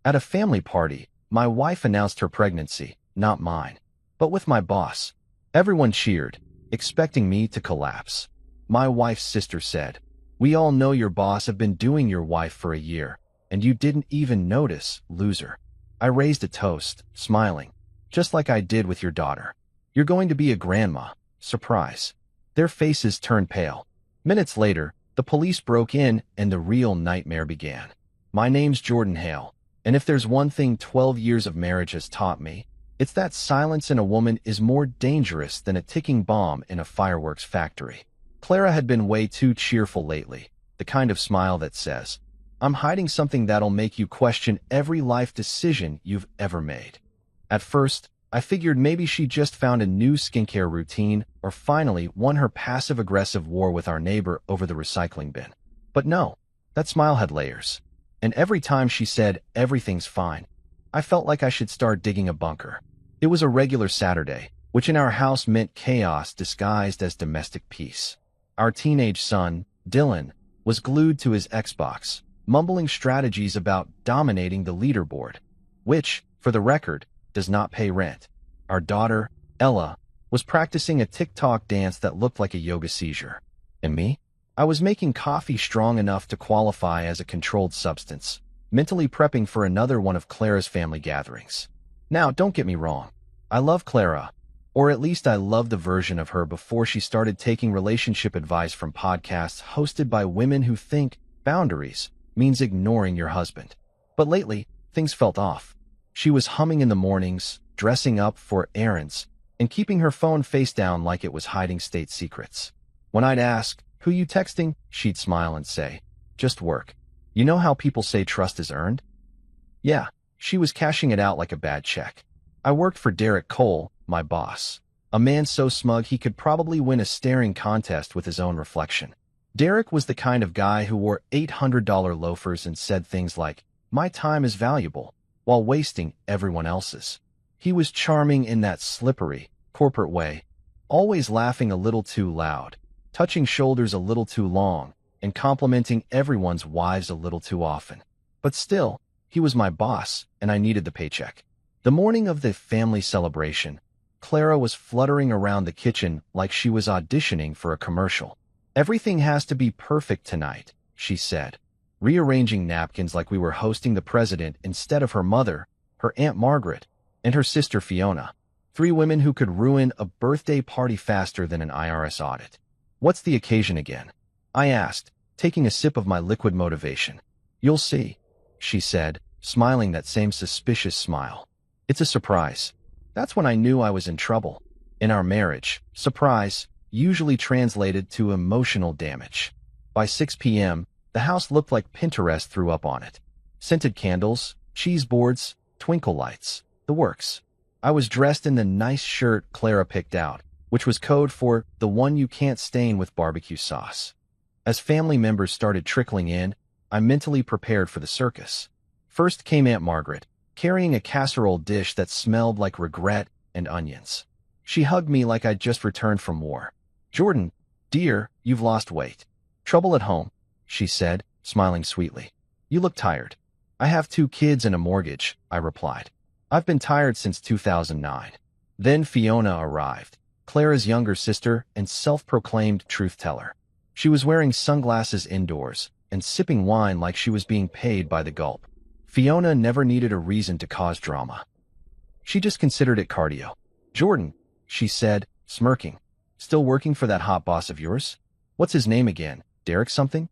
At a family party, my wife announced her pregnancy, not mine, but with my boss. Everyone cheered, expecting me to collapse. My wife's sister said, "We all know your boss have been doing your wife for a year, and you didn't even notice, loser." I raised a toast, smiling, just like I did with your daughter. "You're going to be a grandma. Surprise." Their faces turned pale. Minutes later, the police broke in and the real nightmare began. My name's Jordan Hale, and if there's one thing 12 years of marriage has taught me, it's that silence in a woman is more dangerous than a ticking bomb in a fireworks factory. Clara had been way too cheerful lately, the kind of smile that says, "I'm hiding something that'll make you question every life decision you've ever made." At first, I figured maybe she just found a new skincare routine or finally won her passive-aggressive war with our neighbor over the recycling bin. But no, that smile had layers. And every time she said, "Everything's fine," I felt like I should start digging a bunker. It was a regular Saturday, which in our house meant chaos disguised as domestic peace. Our teenage son, Dylan, was glued to his Xbox, mumbling strategies about dominating the leaderboard, which, for the record, does not pay rent. Our daughter, Ella, was practicing a TikTok dance that looked like a yoga seizure. And me? I was making coffee strong enough to qualify as a controlled substance, mentally prepping for another one of Clara's family gatherings. Now, don't get me wrong. I love Clara, or at least I loved the version of her before she started taking relationship advice from podcasts hosted by women who think boundaries means ignoring your husband. But lately, things felt off. She was humming in the mornings, dressing up for errands, and keeping her phone face down like it was hiding state secrets. When I'd ask, "Who you texting?" she'd smile and say, "Just work." You know how people say trust is earned? Yeah, she was cashing it out like a bad check. I worked for Derek Cole, my boss, a man so smug he could probably win a staring contest with his own reflection. Derek was the kind of guy who wore $800 loafers and said things like, "My time is valuable," while wasting everyone else's. He was charming in that slippery, corporate way, always laughing a little too loud, touching shoulders a little too long, and complimenting everyone's wives a little too often. But still, he was my boss, and I needed the paycheck. The morning of the family celebration, Clara was fluttering around the kitchen like she was auditioning for a commercial. "Everything has to be perfect tonight," she said, rearranging napkins like we were hosting the president instead of her mother, her Aunt Margaret, and her sister Fiona, 3 women who could ruin a birthday party faster than an IRS audit. "What's the occasion again?" I asked, taking a sip of my liquid motivation. "You'll see," she said, smiling that same suspicious smile. "It's a surprise." That's when I knew I was in trouble. In our marriage, surprise usually translated to emotional damage. By 6 p.m., the house looked like Pinterest threw up on it. Scented candles, cheese boards, twinkle lights, the works. I was dressed in the nice shirt Clara picked out, which was code for the one you can't stain with barbecue sauce. As family members started trickling in, I mentally prepared for the circus. First came Aunt Margaret, carrying a casserole dish that smelled like regret and onions. She hugged me like I'd just returned from war. "Jordan, dear, you've lost weight." "Trouble at home," she said, smiling sweetly. "You look tired." "I have 2 kids and a mortgage," I replied. "I've been tired since 2009. Then Fiona arrived, Clara's younger sister and self-proclaimed truth-teller. She was wearing sunglasses indoors and sipping wine like she was being paid by the gulp. Fiona never needed a reason to cause drama. She just considered it cardio. "Jordan," she said, smirking, "still working for that hot boss of yours? What's his name again? Derek something?"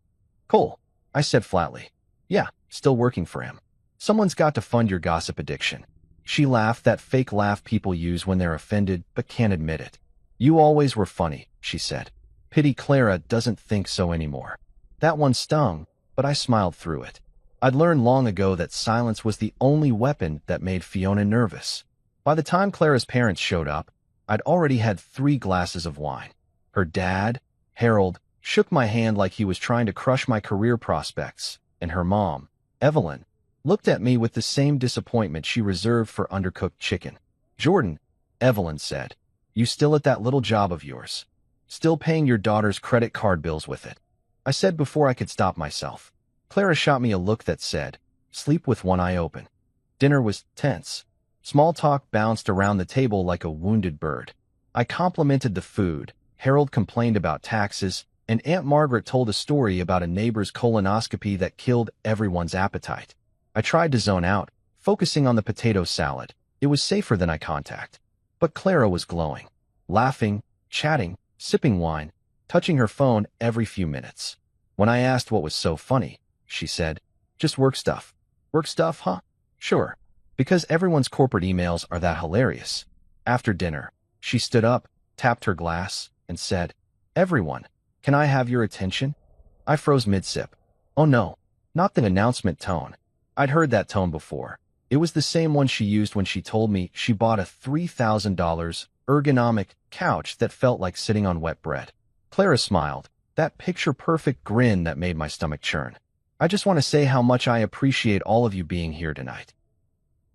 "Cole," I said flatly. "Yeah, still working for him." "Someone's got to fund your gossip addiction." She laughed, that fake laugh people use when they're offended but can't admit it. "You always were funny," she said. Pity Clara doesn't think so anymore. That one stung, but I smiled through it. I'd learned long ago that silence was the only weapon that made Fiona nervous. By the time Clara's parents showed up, I'd already had 3 glasses of wine. Her dad, Harold, shook my hand like he was trying to crush my career prospects, and her mom, Evelyn, looked at me with the same disappointment she reserved for undercooked chicken. "Jordan," Evelyn said, "you still at that little job of yours? Still paying your daughter's credit card bills with it?" I said before I could stop myself. Clara shot me a look that said, "Sleep with one eye open." Dinner was tense. Small talk bounced around the table like a wounded bird. I complimented the food, Harold complained about taxes, and Aunt Margaret told a story about a neighbor's colonoscopy that killed everyone's appetite. I tried to zone out, focusing on the potato salad. It was safer than eye contact. But Clara was glowing, laughing, chatting, sipping wine, touching her phone every few minutes. When I asked what was so funny, she said, "Just work stuff." "Work stuff, huh?" "Sure. Because everyone's corporate emails are that hilarious." After dinner, she stood up, tapped her glass, and said, "Everyone, can I have your attention?" I froze mid-sip. Oh no, not the announcement tone. I'd heard that tone before. It was the same one she used when she told me she bought a $3,000 ergonomic couch that felt like sitting on wet bread. Clara smiled, that picture-perfect grin that made my stomach churn. "I just want to say how much I appreciate all of you being here tonight.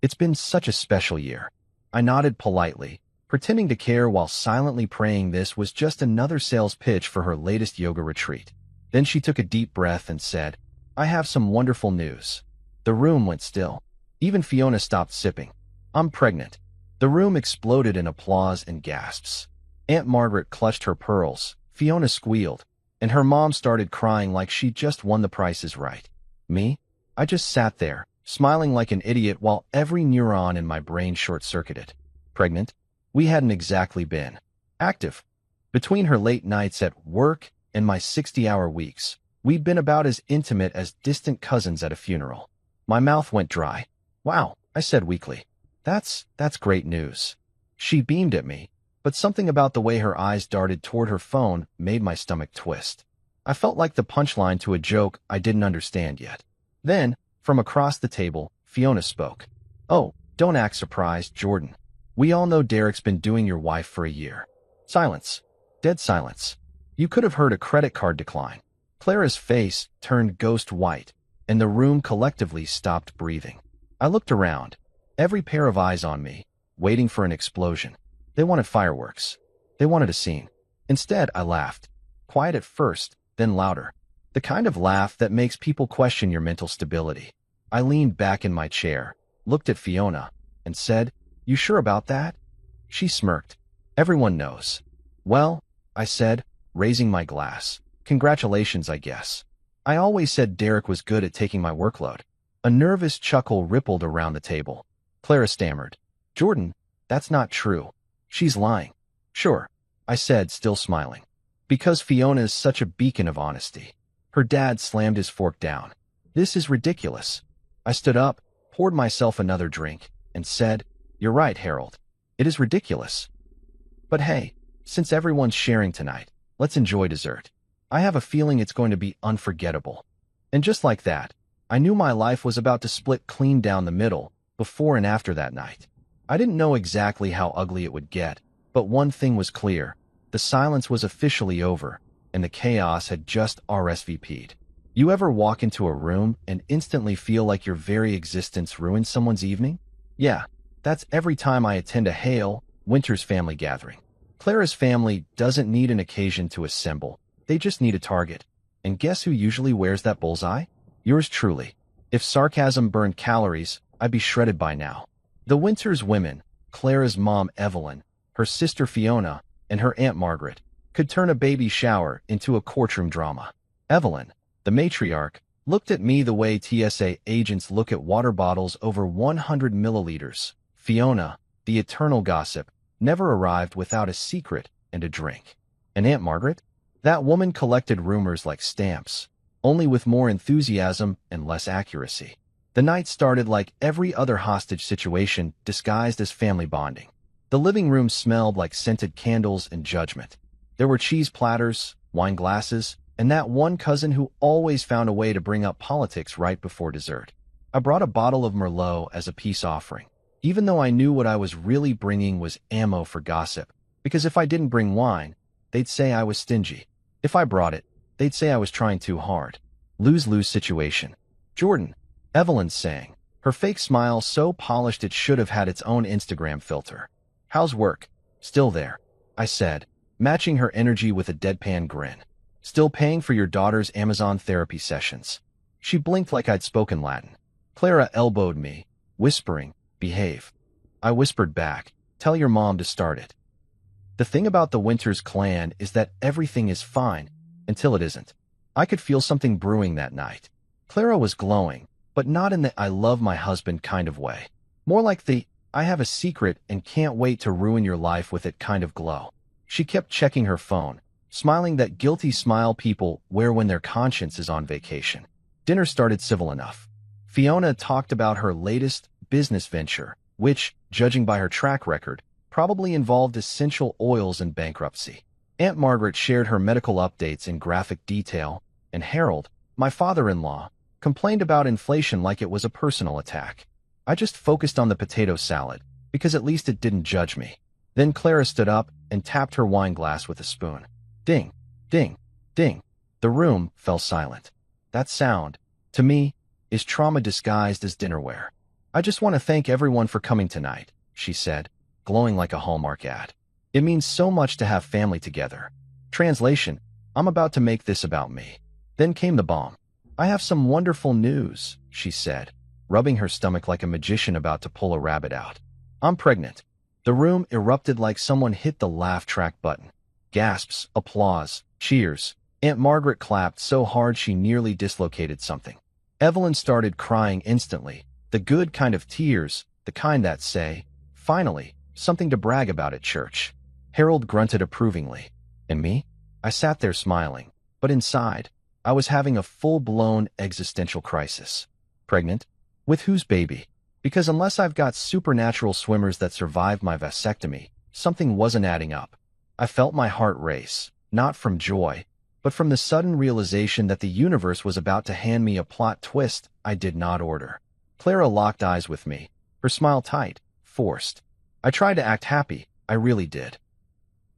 It's been such a special year." I nodded politely, pretending to care while silently praying this was just another sales pitch for her latest yoga retreat. Then she took a deep breath and said, "I have some wonderful news." The room went still. Even Fiona stopped sipping. "I'm pregnant." The room exploded in applause and gasps. Aunt Margaret clutched her pearls, Fiona squealed, and her mom started crying like she just won the Price is Right. Me? I just sat there, smiling like an idiot while every neuron in my brain short-circuited. Pregnant? We hadn't exactly been active. Between her late nights at work and my 60-hour weeks, we'd been about as intimate as distant cousins at a funeral. My mouth went dry. "Wow," I said weakly. That's great news." She beamed at me, but something about the way her eyes darted toward her phone made my stomach twist. I felt like the punchline to a joke I didn't understand yet. Then, from across the table, Fiona spoke. "Oh, don't act surprised, Jordan. We all know Derek's been doing your wife for a year." Silence. Dead silence. You could have heard a credit card decline. Clara's face turned ghost white, and the room collectively stopped breathing. I looked around, every pair of eyes on me, waiting for an explosion. They wanted fireworks. They wanted a scene. Instead, I laughed. Quiet at first, then louder. The kind of laugh that makes people question your mental stability. I leaned back in my chair, looked at Fiona, and said, "You sure about that?" She smirked. "Everyone knows." "Well," I said, raising my glass. "Congratulations, I guess. I always said Derek was good at taking my workload." A nervous chuckle rippled around the table. Clara stammered, "Jordan, that's not true. She's lying." "Sure," I said, still smiling. "Because Fiona is such a beacon of honesty." Her dad slammed his fork down. "This is ridiculous." I stood up, poured myself another drink, and said, "You're right, Harold. It is ridiculous. But hey, since everyone's sharing tonight, let's enjoy dessert. I have a feeling it's going to be unforgettable." And just like that, I knew my life was about to split clean down the middle, before and after that night. I didn't know exactly how ugly it would get, but one thing was clear. The silence was officially over, and the chaos had just RSVP'd. You ever walk into a room and instantly feel like your very existence ruined someone's evening? Yeah, that's every time I attend a Hale, Winter's family gathering. Clara's family doesn't need an occasion to assemble. They just need a target. And guess who usually wears that bullseye? Yours truly. If sarcasm burned calories, I'd be shredded by now. The Winters women, Clara's mom Evelyn, her sister Fiona, and her Aunt Margaret, could turn a baby shower into a courtroom drama. Evelyn, the matriarch, looked at me the way TSA agents look at water bottles over 100 milliliters. Fiona, the eternal gossip, never arrived without a secret and a drink. And Aunt Margaret? That woman collected rumors like stamps, only with more enthusiasm and less accuracy. The night started like every other hostage situation disguised as family bonding. The living room smelled like scented candles and judgment. There were cheese platters, wine glasses, and that one cousin who always found a way to bring up politics right before dessert. I brought a bottle of Merlot as a peace offering, even though I knew what I was really bringing was ammo for gossip, because if I didn't bring wine, they'd say I was stingy. If I brought it, they'd say I was trying too hard. Lose-lose situation. "Jordan," Evelyn sang, her fake smile so polished it should have had its own Instagram filter. "How's work?" "Still there," I said, matching her energy with a deadpan grin. "Still paying for your daughter's Amazon therapy sessions." She blinked like I'd spoken Latin. Clara elbowed me, whispering, "Behave." I whispered back, "Tell your mom to start it." The thing about the Winters clan is that everything is fine until it isn't. I could feel something brewing that night. Clara was glowing, but not in the "I love my husband" kind of way. More like the "I have a secret and can't wait to ruin your life with it" kind of glow. She kept checking her phone, smiling that guilty smile people wear when their conscience is on vacation. Dinner started civil enough. Fiona talked about her latest business venture, which, judging by her track record, probably involved essential oils and bankruptcy. Aunt Margaret shared her medical updates in graphic detail, and Harold, my father-in-law, complained about inflation like it was a personal attack. I just focused on the potato salad, because at least it didn't judge me. Then Clara stood up and tapped her wine glass with a spoon. Ding, ding, ding. The room fell silent. That sound, to me, is trauma disguised as dinnerware. "I just want to thank everyone for coming tonight," she said, glowing like a Hallmark ad. "It means so much to have family together." Translation: I'm about to make this about me. Then came the bomb. "I have some wonderful news," she said, rubbing her stomach like a magician about to pull a rabbit out. "I'm pregnant." The room erupted like someone hit the laugh track button. Gasps, applause, cheers. Aunt Margaret clapped so hard she nearly dislocated something. Evelyn started crying instantly, the good kind of tears, the kind that say, "Finally, something to brag about at church." Harold grunted approvingly. And me? I sat there smiling, but inside, I was having a full-blown existential crisis. Pregnant? With whose baby? Because unless I've got supernatural swimmers that survived my vasectomy, something wasn't adding up. I felt my heart race, not from joy, but from the sudden realization that the universe was about to hand me a plot twist I did not order. Clara locked eyes with me, her smile tight, forced. I tried to act happy, I really did.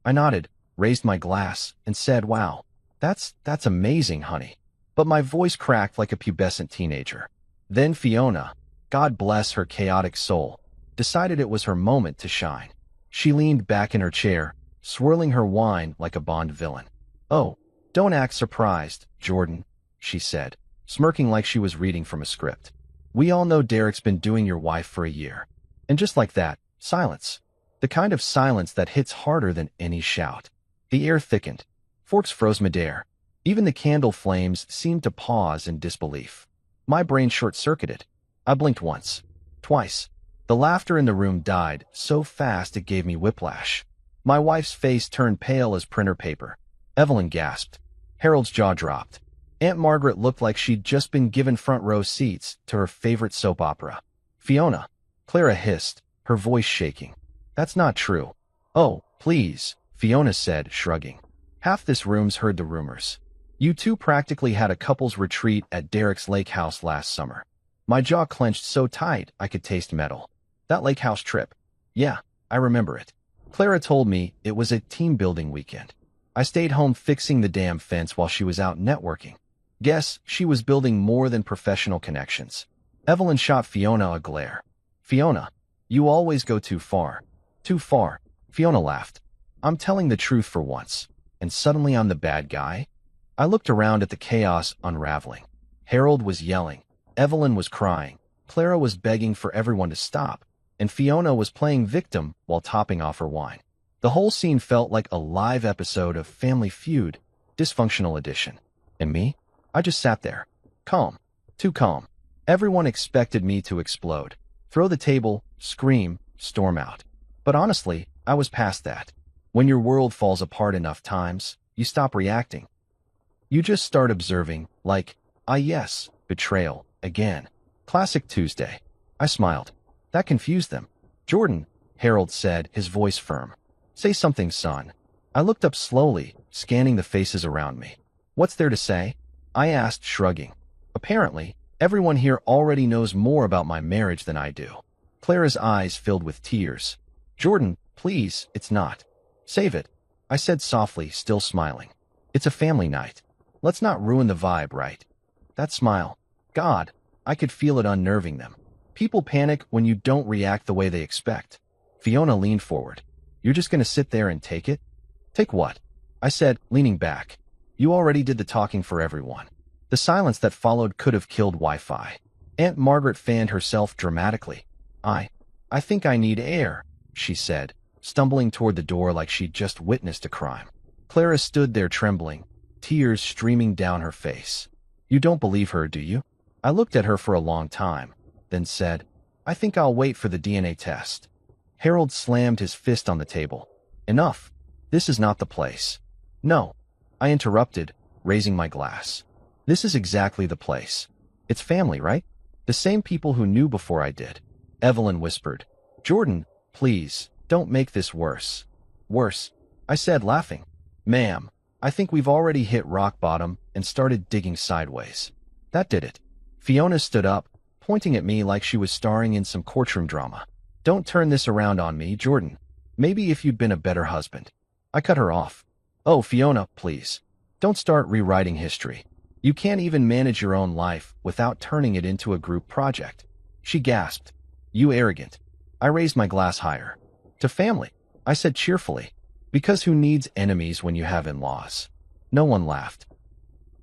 I nodded, raised my glass, and said, "Wow, that's amazing, honey." But my voice cracked like a pubescent teenager. Then Fiona, God bless her chaotic soul, decided it was her moment to shine. She leaned back in her chair, swirling her wine like a Bond villain. "Oh, don't act surprised, Jordan," she said, smirking like she was reading from a script. "We all know Derek's been doing your wife for a year." And just like that, silence. The kind of silence that hits harder than any shout. The air thickened. Forks froze midair. Even the candle flames seemed to pause in disbelief. My brain short-circuited. I blinked once. Twice. The laughter in the room died so fast it gave me whiplash. My wife's face turned pale as printer paper. Evelyn gasped. Harold's jaw dropped. Aunt Margaret looked like she'd just been given front-row seats to her favorite soap opera. "Fiona," Clara hissed, her voice shaking. "That's not true." "Oh, please," Fiona said, shrugging. "Half this room's heard the rumors. You two practically had a couple's retreat at Derek's lake house last summer." My jaw clenched so tight I could taste metal. "That lake house trip. Yeah, I remember it. Clara told me it was a team-building weekend. I stayed home fixing the damn fence while she was out networking. Guess she was building more than professional connections." Evelyn shot Fiona a glare. "Fiona, you always go too far." "Too far," Fiona laughed. "I'm telling the truth for once. And suddenly I'm the bad guy?" I looked around at the chaos unraveling. Harold was yelling. Evelyn was crying. Clara was begging for everyone to stop. And Fiona was playing victim while topping off her wine. The whole scene felt like a live episode of Family Feud, Dysfunctional Edition. And me? I just sat there. Calm. Too calm. Everyone expected me to explode. Throw the table, scream, storm out. But honestly, I was past that. When your world falls apart enough times, you stop reacting. You just start observing, like, yes, betrayal, again. Classic Tuesday. I smiled. That confused them. "Jordan," Harold said, his voice firm. "Say something, son." I looked up slowly, scanning the faces around me. "What's there to say?" I asked, shrugging. "Apparently, everyone here already knows more about my marriage than I do." Clara's eyes filled with tears. "Jordan, please, it's not. Save it," I said softly, still smiling. "It's a family night. Let's not ruin the vibe, right?" That smile. God, I could feel it unnerving them. People panic when you don't react the way they expect. Fiona leaned forward. "You're just going to sit there and take it?" "Take what?" I said, leaning back. "You already did the talking for everyone." The silence that followed could have killed Wi-Fi. Aunt Margaret fanned herself dramatically. I, I think I need air, she said, stumbling toward the door like she'd just witnessed a crime. Clara stood there trembling, tears streaming down her face. You don't believe her, do you? I looked at her for a long time, then said, I think I'll wait for the DNA test. Harold slammed his fist on the table. Enough. This is not the place. No. I interrupted, raising my glass. This is exactly the place. It's family, right? The same people who knew before I did. Evelyn whispered. Jordan, please, don't make this worse. Worse, I said, laughing. Ma'am, I think we've already hit rock bottom and started digging sideways. That did it. Fiona stood up, pointing at me like she was starring in some courtroom drama. Don't turn this around on me, Jordan. Maybe if you'd been a better husband. I cut her off. Oh, Fiona, please. Don't start rewriting history. You can't even manage your own life without turning it into a group project. She gasped. You arrogant. I raised my glass higher. To family, I said cheerfully. Because who needs enemies when you have in-laws? No one laughed.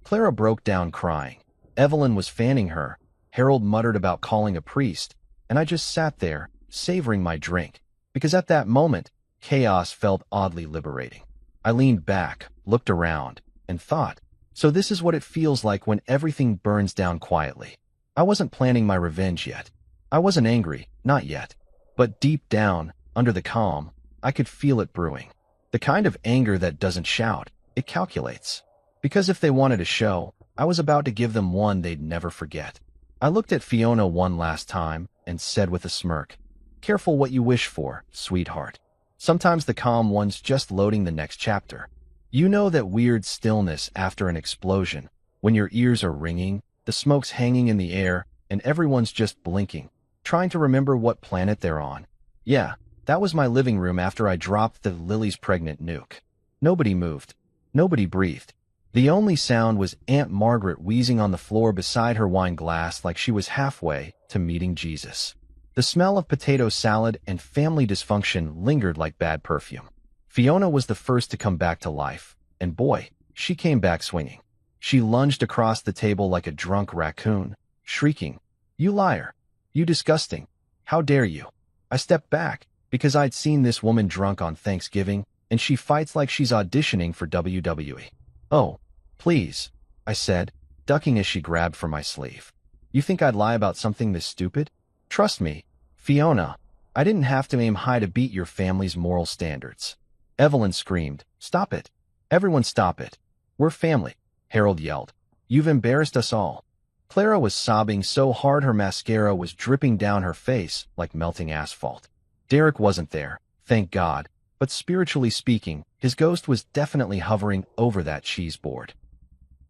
Clara broke down crying. Evelyn was fanning her. Harold muttered about calling a priest, and I just sat there, savoring my drink, because at that moment, chaos felt oddly liberating. I leaned back, looked around, and thought, so this is what it feels like when everything burns down quietly. I wasn't planning my revenge yet. I wasn't angry, not yet. But deep down, under the calm, I could feel it brewing. The kind of anger that doesn't shout, it calculates. Because if they wanted a show, I was about to give them one they'd never forget. I looked at Fiona one last time and said with a smirk, Careful what you wish for, sweetheart. Sometimes the calm one's just loading the next chapter. You know that weird stillness after an explosion, when your ears are ringing, the smoke's hanging in the air, and everyone's just blinking, trying to remember what planet they're on. Yeah, that was my living room after I dropped the Lily's pregnant nuke. Nobody moved. Nobody breathed. The only sound was Aunt Margaret wheezing on the floor beside her wine glass like she was halfway to meeting Jesus. The smell of potato salad and family dysfunction lingered like bad perfume. Fiona was the first to come back to life, and boy, she came back swinging. She lunged across the table like a drunk raccoon, shrieking, You liar! You disgusting! How dare you! I stepped back, because I'd seen this woman drunk on Thanksgiving, and she fights like she's auditioning for WWE. Oh, please, I said, ducking as she grabbed for my sleeve. You think I'd lie about something this stupid? Trust me, Fiona, I didn't have to aim high to beat your family's moral standards. Evelyn screamed, Stop it. Everyone stop it. We're family, Harold yelled. You've embarrassed us all. Clara was sobbing so hard her mascara was dripping down her face like melting asphalt. Derek wasn't there, thank God, but spiritually speaking, his ghost was definitely hovering over that cheese board.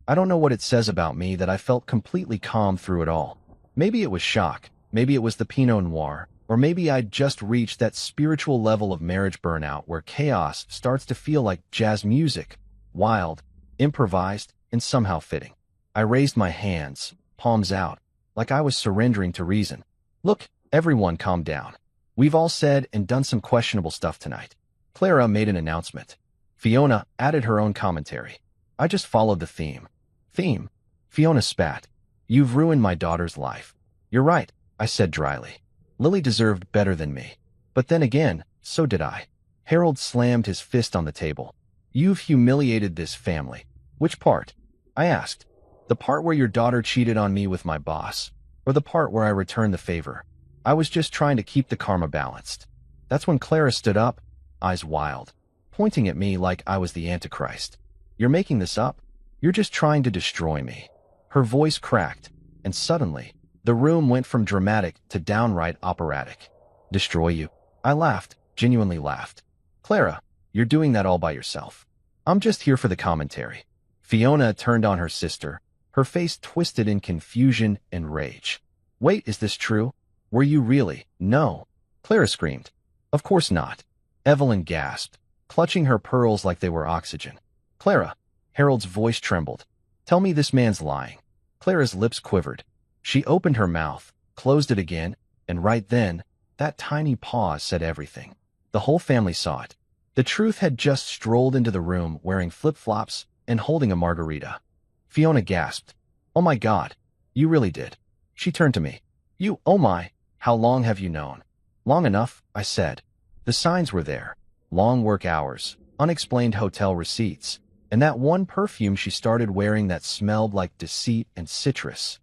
I don't know what it says about me that I felt completely calm through it all. Maybe it was shock, maybe it was the Pinot Noir, or maybe I'd just reached that spiritual level of marriage burnout where chaos starts to feel like jazz music, wild, improvised, and somehow fitting. I raised my hands, palms out, like I was surrendering to reason. Look, everyone calm down. We've all said and done some questionable stuff tonight. Clara made an announcement. Fiona added her own commentary. I just followed the theme. Theme? Fiona spat. You've ruined my daughter's life. You're right, I said dryly. Lily deserved better than me. But then again, so did I. Harold slammed his fist on the table. You've humiliated this family. Which part? I asked. The part where your daughter cheated on me with my boss, or the part where I returned the favor? I was just trying to keep the karma balanced. That's when Clara stood up, eyes wild, pointing at me like I was the Antichrist. You're making this up? You're just trying to destroy me. Her voice cracked, and suddenly, the room went from dramatic to downright operatic. Destroy you? I laughed, genuinely laughed. Clara, you're doing that all by yourself. I'm just here for the commentary. Fiona turned on her sister, her face twisted in confusion and rage. Wait, is this true? Were you really? No. Clara screamed. Of course not. Evelyn gasped, clutching her pearls like they were oxygen. Clara. Harold's voice trembled. Tell me this man's lying. Clara's lips quivered. She opened her mouth, closed it again, and right then, that tiny pause said everything. The whole family saw it. The truth had just strolled into the room wearing flip-flops and holding a margarita. Fiona gasped. Oh my God, you really did. She turned to me. You, oh my, How long have you known? Long enough, I said. The signs were there. Long work hours, unexplained hotel receipts, and that one perfume she started wearing that smelled like deceit and citrus.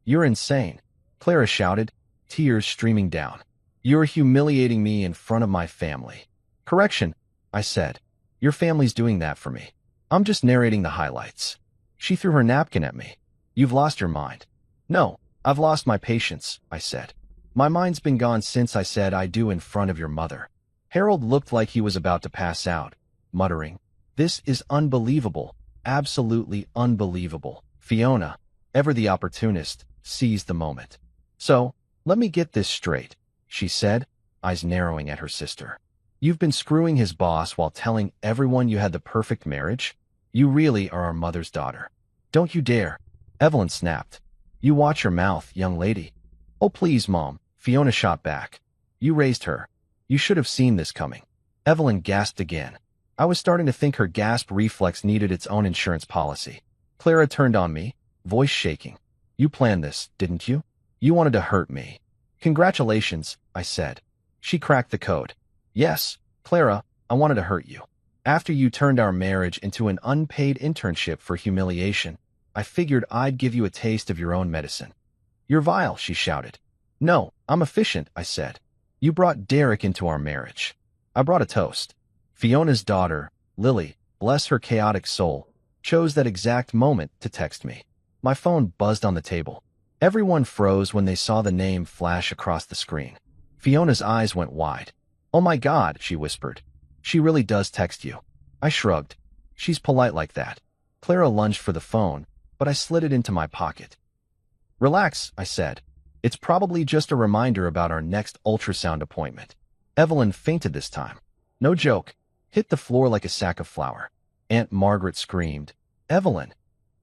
You're insane, Clara shouted, tears streaming down. You're humiliating me in front of my family. Correction, I said. Your family's doing that for me. I'm just narrating the highlights. She threw her napkin at me. You've lost your mind. No, I've lost my patience, I said. My mind's been gone since I said I do in front of your mother. Harold looked like he was about to pass out, muttering, This is unbelievable, absolutely unbelievable. Fiona, ever the opportunist, seized the moment. So, let me get this straight, she said, eyes narrowing at her sister. You've been screwing his boss while telling everyone you had the perfect marriage? You really are our mother's daughter. Don't you dare. Evelyn snapped. You watch your mouth, young lady. Oh, please, Mom, Fiona shot back. You raised her. You should have seen this coming. Evelyn gasped again. I was starting to think her gasp reflex needed its own insurance policy. Clara turned on me, voice shaking. You planned this, didn't you? You wanted to hurt me. Congratulations, I said. She cracked the code. Yes, Clara, I wanted to hurt you. After you turned our marriage into an unpaid internship for humiliation, I figured I'd give you a taste of your own medicine. You're vile, she shouted. No, I'm efficient, I said. You brought Derek into our marriage. I brought a toast. Fiona's daughter, Lily, bless her chaotic soul, chose that exact moment to text me. My phone buzzed on the table. Everyone froze when they saw the name flash across the screen. Fiona's eyes went wide. Oh my God, she whispered. She really does text you. I shrugged. She's polite like that. Clara lunged for the phone, but I slid it into my pocket. Relax, I said. It's probably just a reminder about our next ultrasound appointment. Evelyn fainted this time. No joke. Hit the floor like a sack of flour. Aunt Margaret screamed, Evelyn!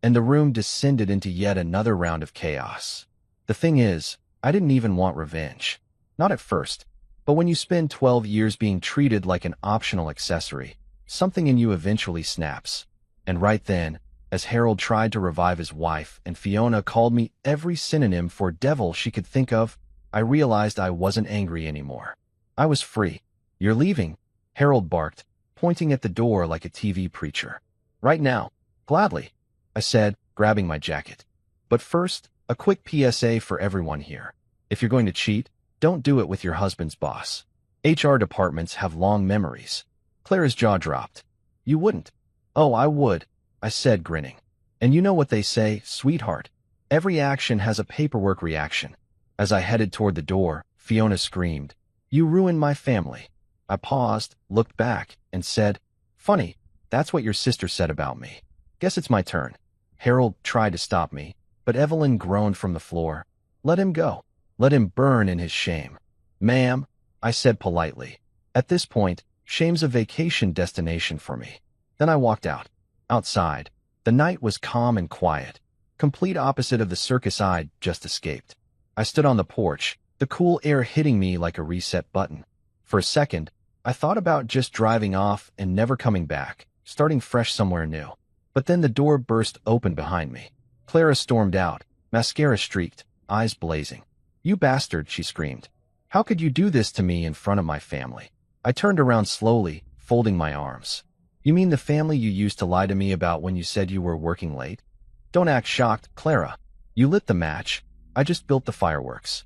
And the room descended into yet another round of chaos. The thing is, I didn't even want revenge. Not at first. But when you spend 12 years being treated like an optional accessory, something in you eventually snaps. And right then, as Harold tried to revive his wife and Fiona called me every synonym for devil she could think of, I realized I wasn't angry anymore. I was free. You're leaving, Harold barked, pointing at the door like a TV preacher. Right now. Gladly, I said, grabbing my jacket. But first, a quick PSA for everyone here. If you're going to cheat, don't do it with your husband's boss. HR departments have long memories. Clara's jaw dropped. You wouldn't. Oh, I would, I said, grinning. And you know what they say, sweetheart. Every action has a paperwork reaction. As I headed toward the door, Fiona screamed, You ruined my family. I paused, looked back, and said, Funny, that's what your sister said about me. Guess it's my turn. Harold tried to stop me, but Evelyn groaned from the floor. Let him go. Let him burn in his shame. Ma'am, I said politely. At this point, shame's a vacation destination for me. Then I walked out. Outside, the night was calm and quiet, complete opposite of the circus I'd just escaped. I stood on the porch, the cool air hitting me like a reset button. For a second, I thought about just driving off and never coming back, starting fresh somewhere new. But then the door burst open behind me. Clara stormed out, mascara streaked, eyes blazing. You bastard, she screamed. How could you do this to me in front of my family? I turned around slowly, folding my arms. You mean the family you used to lie to me about when you said you were working late? Don't act shocked, Clara. You lit the match. I just built the fireworks.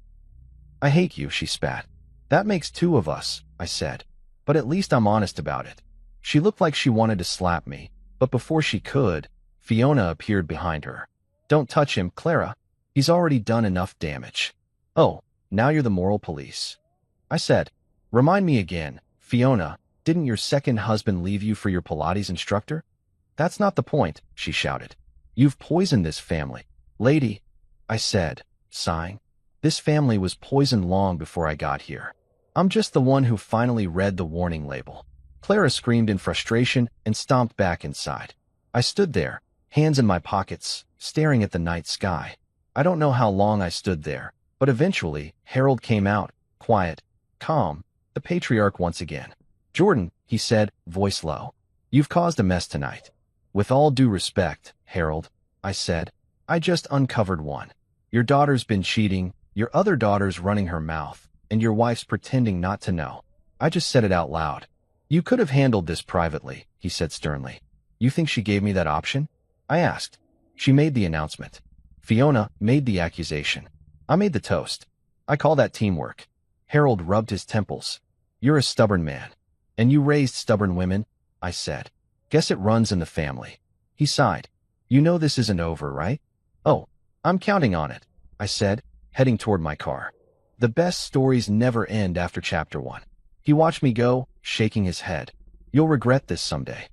I hate you, she spat. That makes two of us, I said. But at least I'm honest about it. She looked like she wanted to slap me, but before she could, Fiona appeared behind her. Don't touch him, Clara. He's already done enough damage. Oh, now you're the moral police. I said. Remind me again, Fiona, didn't your second husband leave you for your Pilates instructor? That's not the point, she shouted. You've poisoned this family. Lady, I said, sighing. This family was poisoned long before I got here. I'm just the one who finally read the warning label. Clara screamed in frustration and stomped back inside. I stood there, hands in my pockets, staring at the night sky. I don't know how long I stood there, but eventually Harold came out, quiet, calm, the patriarch once again. Jordan, he said, voice low. You've caused a mess tonight. With all due respect, Harold, I said, I just uncovered one. Your daughter's been cheating, Your other daughter's running her mouth, and your wife's pretending not to know. I just said it out loud. You could have handled this privately, he said sternly. You think she gave me that option? I asked. She made the announcement. Fiona made the accusation. I made the toast. I call that teamwork. Harold rubbed his temples. You're a stubborn man. And you raised stubborn women, I said. Guess it runs in the family. He sighed. You know this isn't over, right? Oh, I'm counting on it, I said, heading toward my car. The best stories never end after chapter 1. He watched me go, shaking his head. You'll regret this someday.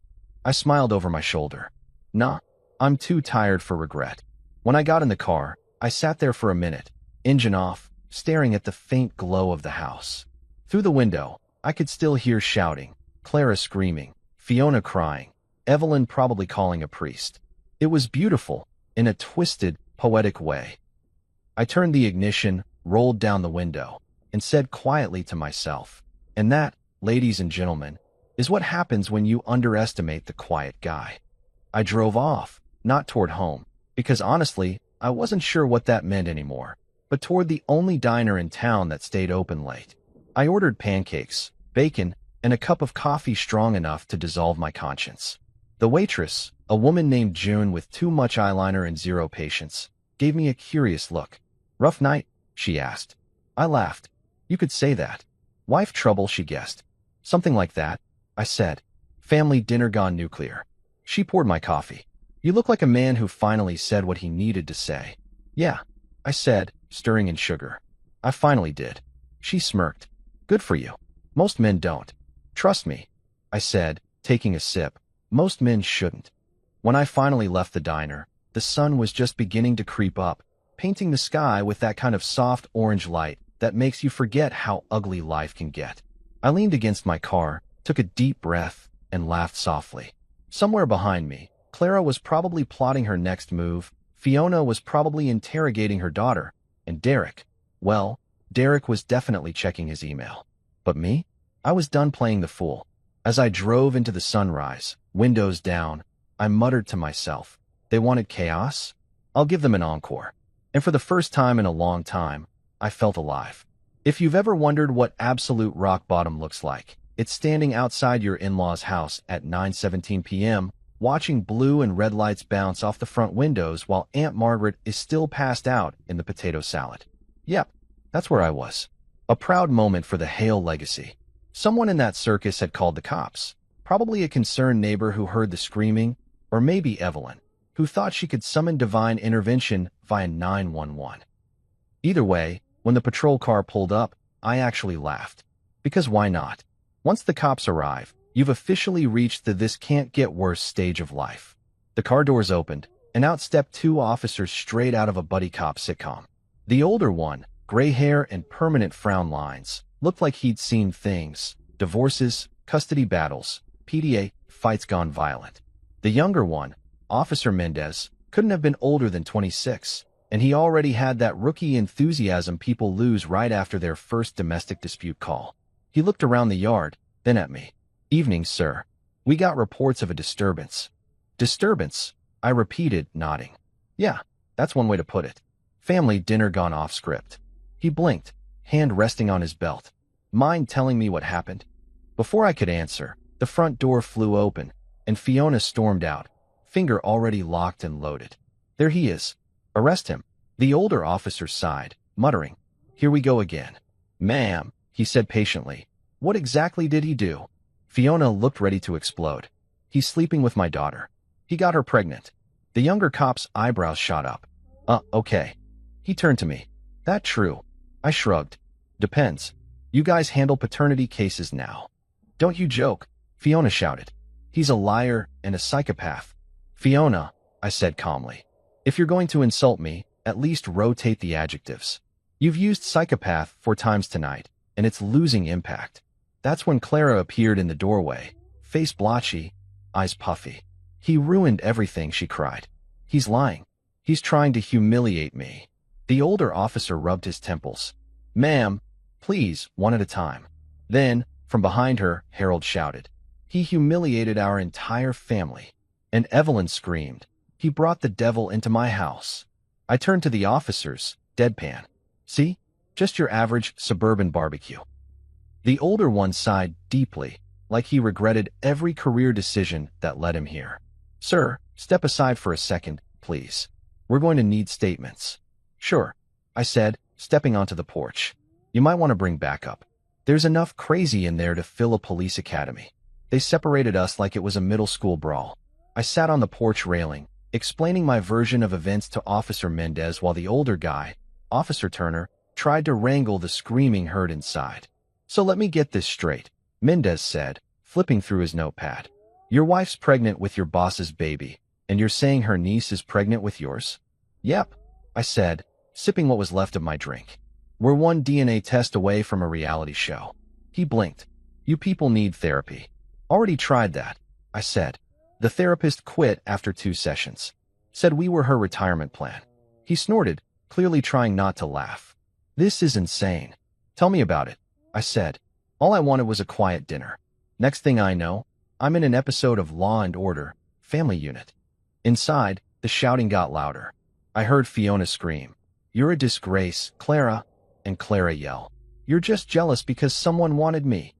I smiled over my shoulder. Nah, I'm too tired for regret. When I got in the car, I sat there for a minute, engine off, staring at the faint glow of the house. Through the window, I could still hear shouting, Clara screaming, Fiona crying, Evelyn probably calling a priest. It was beautiful, in a twisted, poetic way. I turned the ignition, rolled down the window, and said quietly to myself, and that, ladies and gentlemen, is what happens when you underestimate the quiet guy. I drove off, not toward home, because honestly, I wasn't sure what that meant anymore, but toward the only diner in town that stayed open late. I ordered pancakes, bacon, and a cup of coffee strong enough to dissolve my conscience. The waitress, a woman named June with too much eyeliner and zero patience, gave me a curious look. Rough night? She asked. I laughed. You could say that. Wife trouble, she guessed. Something like that, I said. Family dinner gone nuclear. She poured my coffee. You look like a man who finally said what he needed to say. Yeah, I said, stirring in sugar. I finally did. She smirked. Good for you. Most men don't. Trust me, I said, taking a sip. Most men shouldn't. When I finally left the diner, the sun was just beginning to creep up, painting the sky with that kind of soft orange light that makes you forget how ugly life can get. I leaned against my car, took a deep breath, and laughed softly. Somewhere behind me, Clara was probably plotting her next move, Fiona was probably interrogating her daughter, and Derek, well, Derek was definitely checking his email. But me? I was done playing the fool. As I drove into the sunrise, windows down, I muttered to myself, they wanted chaos? I'll give them an encore. And for the first time in a long time, I felt alive. If you've ever wondered what absolute rock bottom looks like, it's standing outside your in-laws' house at 9:17 p.m., watching blue and red lights bounce off the front windows while Aunt Margaret is still passed out in the potato salad. Yep, that's where I was. A proud moment for the Hale legacy. Someone in that circus had called the cops. Probably a concerned neighbor who heard the screaming, or maybe Evelyn, who thought she could summon divine intervention via 911. Either way, when the patrol car pulled up, I actually laughed. Because why not? Once the cops arrive, you've officially reached the this can't get worse stage of life. The car doors opened, and out stepped 2 officers straight out of a buddy cop sitcom. The older one, gray hair and permanent frown lines, looked like he'd seen things: divorces, custody battles, PDA, fights gone violent. The younger one, Officer Mendez, couldn't have been older than 26, and he already had that rookie enthusiasm people lose right after their first domestic dispute call. He looked around the yard, then at me. Evening, sir. We got reports of a disturbance. Disturbance? I repeated, nodding. Yeah, that's one way to put it. Family dinner gone off script. He blinked, hand resting on his belt. Mind telling me what happened? Before I could answer, the front door flew open, and Fiona stormed out, finger already locked and loaded. There he is. Arrest him. The older officer sighed, muttering, Here we go again. Ma'am, he said patiently. What exactly did he do? Fiona looked ready to explode. He's sleeping with my daughter. He got her pregnant. The younger cop's eyebrows shot up. Okay. He turned to me. That true? I shrugged. Depends. You guys handle paternity cases now. Don't you joke, Fiona shouted. He's a liar and a psychopath. Fiona, I said calmly. If you're going to insult me, at least rotate the adjectives. You've used psychopath 4 times tonight, and it's losing impact. That's when Clara appeared in the doorway, face blotchy, eyes puffy. He ruined everything, she cried. He's lying. He's trying to humiliate me. The older officer rubbed his temples. Ma'am, please, one at a time. Then, from behind her, Harold shouted. He humiliated our entire family. And Evelyn screamed. He brought the devil into my house. I turned to the officers, deadpan. See? Just your average suburban barbecue. The older one sighed deeply, like he regretted every career decision that led him here. Sir, step aside for a second, please. We're going to need statements. Sure, I said, stepping onto the porch. You might want to bring backup. There's enough crazy in there to fill a police academy. They separated us like it was a middle school brawl. I sat on the porch railing, explaining my version of events to Officer Mendez while the older guy, Officer Turner, tried to wrangle the screaming herd inside. So let me get this straight, Mendez said, flipping through his notepad. Your wife's pregnant with your boss's baby, and you're saying her niece is pregnant with yours? Yep, I said, sipping what was left of my drink. We're one DNA test away from a reality show. He blinked. You people need therapy. Already tried that, I said. The therapist quit after 2 sessions. Said we were her retirement plan. He snorted, clearly trying not to laugh. This is insane. Tell me about it, I said. All I wanted was a quiet dinner. Next thing I know, I'm in an episode of Law and Order, Family Unit. Inside, the shouting got louder. I heard Fiona scream, "You're a disgrace, Clara," and Clara yell, "You're just jealous because someone wanted me."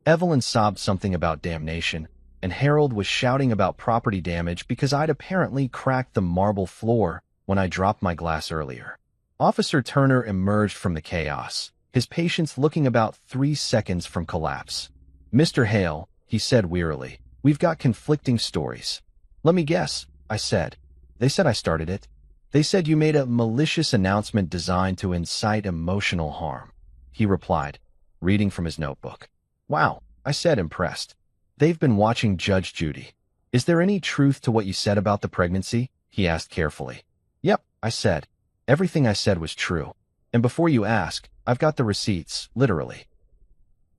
Evelyn sobbed something about damnation, and Harold was shouting about property damage because I'd apparently cracked the marble floor when I dropped my glass earlier. Officer Turner emerged from the chaos, his patience looking about 3 seconds from collapse. "Mr. Hale," he said wearily, "we've got conflicting stories." "Let me guess," I said. "They said I started it. They said you made a malicious announcement designed to incite emotional harm," he replied, reading from his notebook. "Wow," I said, impressed. "They've been watching Judge Judy. Is there any truth to what you said about the pregnancy?" he asked carefully. "Yep," I said. "Everything I said was true. And before you ask, I've got the receipts, literally."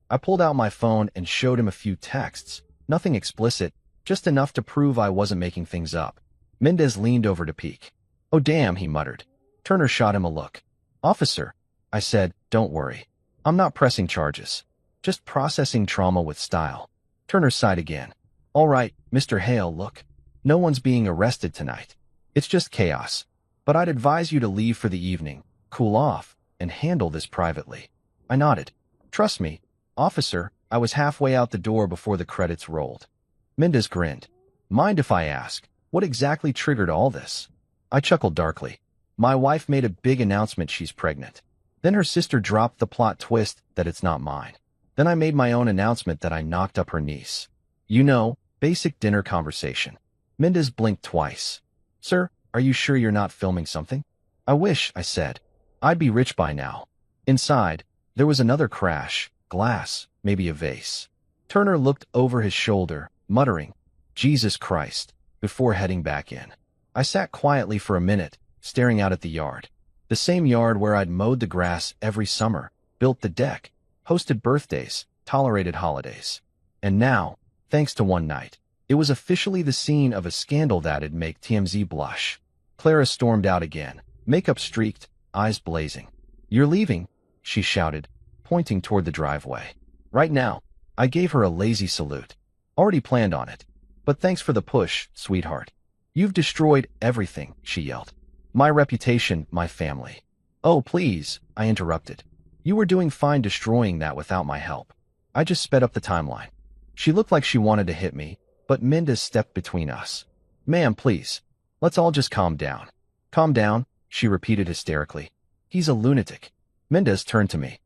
I pulled out my phone and showed him a few texts, nothing explicit, just enough to prove I wasn't making things up. Mendez leaned over to peek. "Oh damn," he muttered. Turner shot him a look. "Officer," I said, "don't worry. I'm not pressing charges. Just processing trauma with style." Turner sighed again. "All right, Mr. Hale, look. No one's being arrested tonight. It's just chaos. But I'd advise you to leave for the evening, cool off, and handle this privately." I nodded. "Trust me, officer." I was halfway out the door before the credits rolled. Mendez grinned. "Mind if I ask, what exactly triggered all this?" I chuckled darkly. "My wife made a big announcement she's pregnant. Then her sister dropped the plot twist that it's not mine. Then I made my own announcement that I knocked up her niece. You know, basic dinner conversation." Mendez blinked twice. "Sir, are you sure you're not filming something?" "I wish," I said. "I'd be rich by now." Inside, there was another crash, glass, maybe a vase. Turner looked over his shoulder, muttering, "Jesus Christ," before heading back in. I sat quietly for a minute, staring out at the yard. The same yard where I'd mowed the grass every summer, built the deck, hosted birthdays, tolerated holidays. And now, thanks to one night, it was officially the scene of a scandal that'd make TMZ blush. Clara stormed out again, makeup streaked, eyes blazing. "You're leaving," she shouted, pointing toward the driveway. "Right now." I gave her a lazy salute. "Already planned on it. But thanks for the push, sweetheart." "You've destroyed everything," she yelled. "My reputation, my family." "Oh, please," I interrupted. "You were doing fine destroying that without my help. I just sped up the timeline." She looked like she wanted to hit me, but Mendez stepped between us. "Ma'am, please. Let's all just calm down." "Calm down," she repeated hysterically. "He's a lunatic." Mendez turned to me.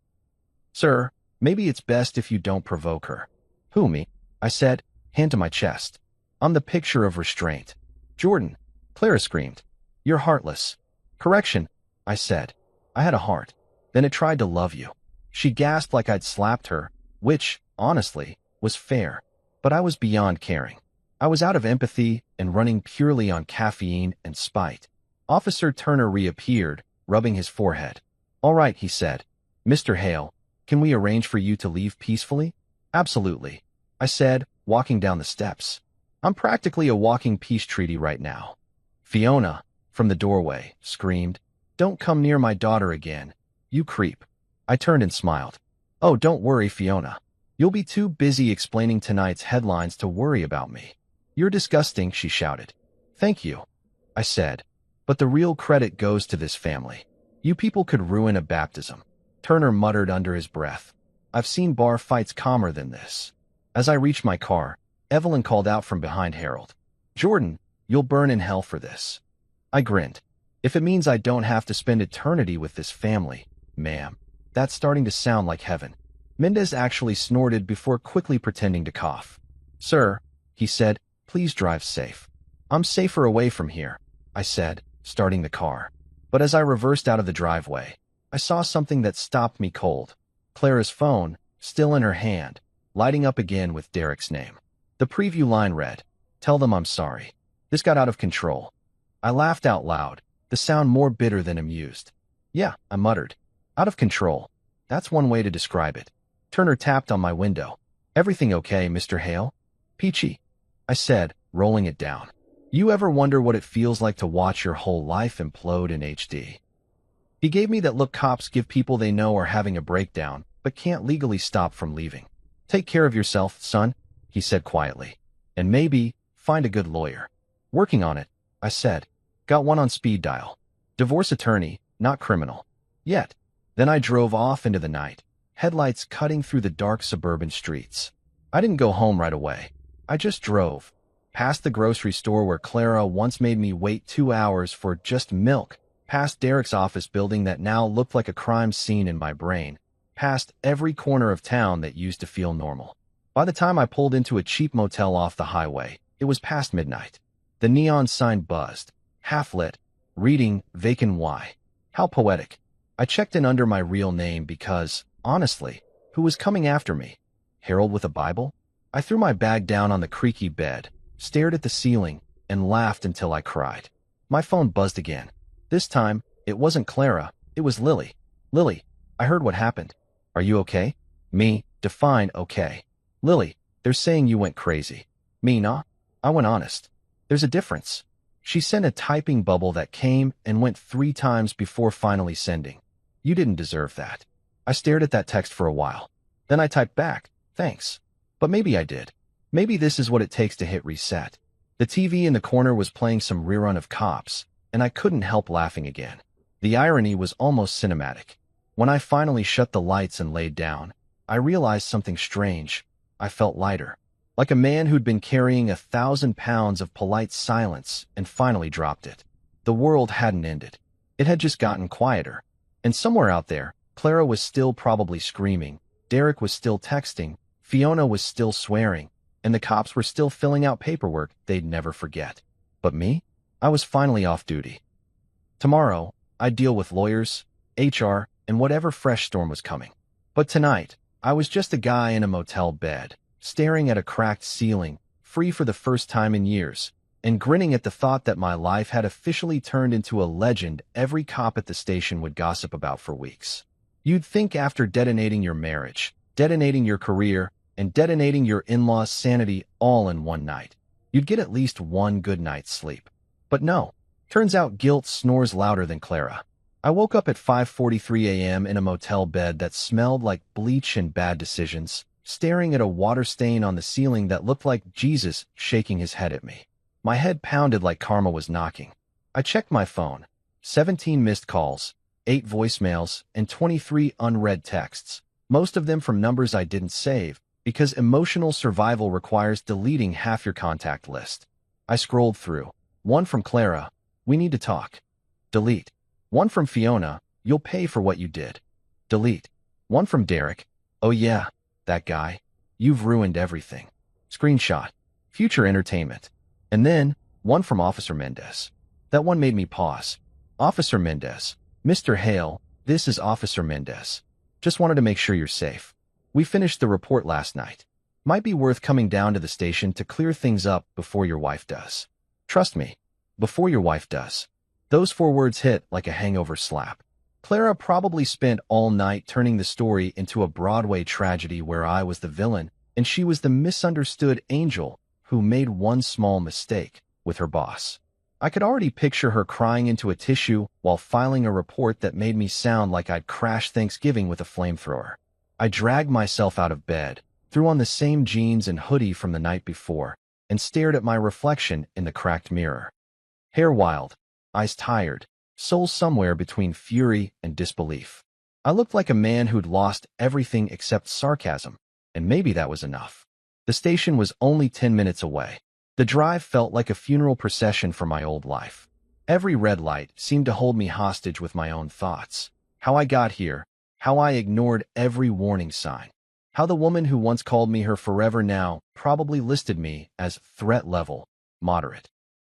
"Sir, maybe it's best if you don't provoke her." "Who, me?" I said, hand to my chest. "I'm the picture of restraint." "Jordan," Clara screamed. "You're heartless." "Correction," I said. "I had a heart. Then it tried to love you." She gasped like I'd slapped her, which, honestly, was fair. But I was beyond caring. I was out of empathy and running purely on caffeine and spite. Officer Turner reappeared, rubbing his forehead. "All right," he said. "Mr. Hale, can we arrange for you to leave peacefully?" "Absolutely," I said, walking down the steps. "I'm practically a walking peace treaty right now." Fiona, from the doorway, screamed, "Don't come near my daughter again, you creep." I turned and smiled. "Oh, don't worry, Fiona. You'll be too busy explaining tonight's headlines to worry about me." "You're disgusting," she shouted. "Thank you," I said. "But the real credit goes to this family. You people could ruin a baptism. Turner muttered under his breath. I've seen bar fights calmer than this. As I reached my car, Evelyn called out from behind Harold. Jordan, you'll burn in hell for this. I grinned. If it means I don't have to spend eternity with this family, ma'am, that's starting to sound like heaven. Mendez actually snorted before quickly pretending to cough. Sir, he said, please drive safe. I'm safer away from here, I said, starting the car. But as I reversed out of the driveway, I saw something that stopped me cold. Clara's phone, still in her hand, lighting up again with Derek's name. The preview line read, "Tell them I'm sorry. This got out of control." I laughed out loud, the sound more bitter than amused. Yeah, I muttered. Out of control. That's one way to describe it. Turner tapped on my window. Everything okay, Mr. Hale? Peachy, I said, rolling it down. You ever wonder what it feels like to watch your whole life implode in HD? He gave me that look cops give people they know are having a breakdown, but can't legally stop from leaving. Take care of yourself, son, he said quietly. And maybe, find a good lawyer. Working on it, I said. Got one on speed dial. Divorce attorney, not criminal. Yet. Then I drove off into the night, headlights cutting through the dark suburban streets. I didn't go home right away. I just drove. Past the grocery store where Clara once made me wait 2 hours for just milk, past Derek's office building that now looked like a crime scene in my brain, past every corner of town that used to feel normal. By the time I pulled into a cheap motel off the highway, it was past midnight. The neon sign buzzed, half-lit, reading Vacant Y. How poetic. I checked in under my real name because, honestly, who was coming after me? Harold with a Bible? I threw my bag down on the creaky bed, stared at the ceiling, and laughed until I cried. My phone buzzed again. This time, it wasn't Clara, it was Lily. Lily, I heard what happened. Are you okay? Me, define okay. Lily, they're saying you went crazy. Me, nah? I went honest. There's a difference. She sent a typing bubble that came and went 3 times before finally sending. You didn't deserve that. I stared at that text for a while. Then I typed back, thanks. But maybe I did. Maybe this is what it takes to hit reset. The TV in the corner was playing some rerun of Cops, and I couldn't help laughing again. The irony was almost cinematic. When I finally shut the lights and laid down, I realized something strange. I felt lighter. Like a man who'd been carrying 1,000 pounds of polite silence and finally dropped it. The world hadn't ended. It had just gotten quieter. And somewhere out there, Clara was still probably screaming, Derek was still texting, Fiona was still swearing, and the cops were still filling out paperwork they'd never forget. But me? I was finally off duty. Tomorrow, I'd deal with lawyers, HR, and whatever fresh storm was coming. But tonight, I was just a guy in a motel bed, staring at a cracked ceiling, free for the first time in years, and grinning at the thought that my life had officially turned into a legend every cop at the station would gossip about for weeks. You'd think after detonating your marriage, detonating your career, and detonating your in-laws' sanity all in one night, you'd get at least one good night's sleep. But no, turns out guilt snores louder than Clara. I woke up at 5:43 a.m. in a motel bed that smelled like bleach and bad decisions, staring at a water stain on the ceiling that looked like Jesus shaking his head at me. My head pounded like karma was knocking. I checked my phone. 17 missed calls, 8 voicemails, and 23 unread texts, most of them from numbers I didn't save, because emotional survival requires deleting half your contact list. I scrolled through. One from Clara, we need to talk. Delete. One from Fiona, you'll pay for what you did. Delete. One from Derek, oh yeah, that guy. You've ruined everything. Screenshot. Future entertainment. And then, one from Officer Mendez. That one made me pause. Officer Mendez. Mr. Hale, this is Officer Mendez. Just wanted to make sure you're safe. We finished the report last night. Might be worth coming down to the station to clear things up before your wife does. Trust me, before your wife does. Those 4 words hit like a hangover slap. Clara probably spent all night turning the story into a Broadway tragedy where I was the villain and she was the misunderstood angel who made one small mistake with her boss. I could already picture her crying into a tissue while filing a report that made me sound like I'd crashed Thanksgiving with a flamethrower. I dragged myself out of bed, threw on the same jeans and hoodie from the night before, and stared at my reflection in the cracked mirror. Hair wild, eyes tired, soul somewhere between fury and disbelief. I looked like a man who'd lost everything except sarcasm, and maybe that was enough. The station was only 10 minutes away. The drive felt like a funeral procession for my old life. Every red light seemed to hold me hostage with my own thoughts. How I got here, how I ignored every warning sign, how the woman who once called me her forever now probably listed me as threat level, moderate.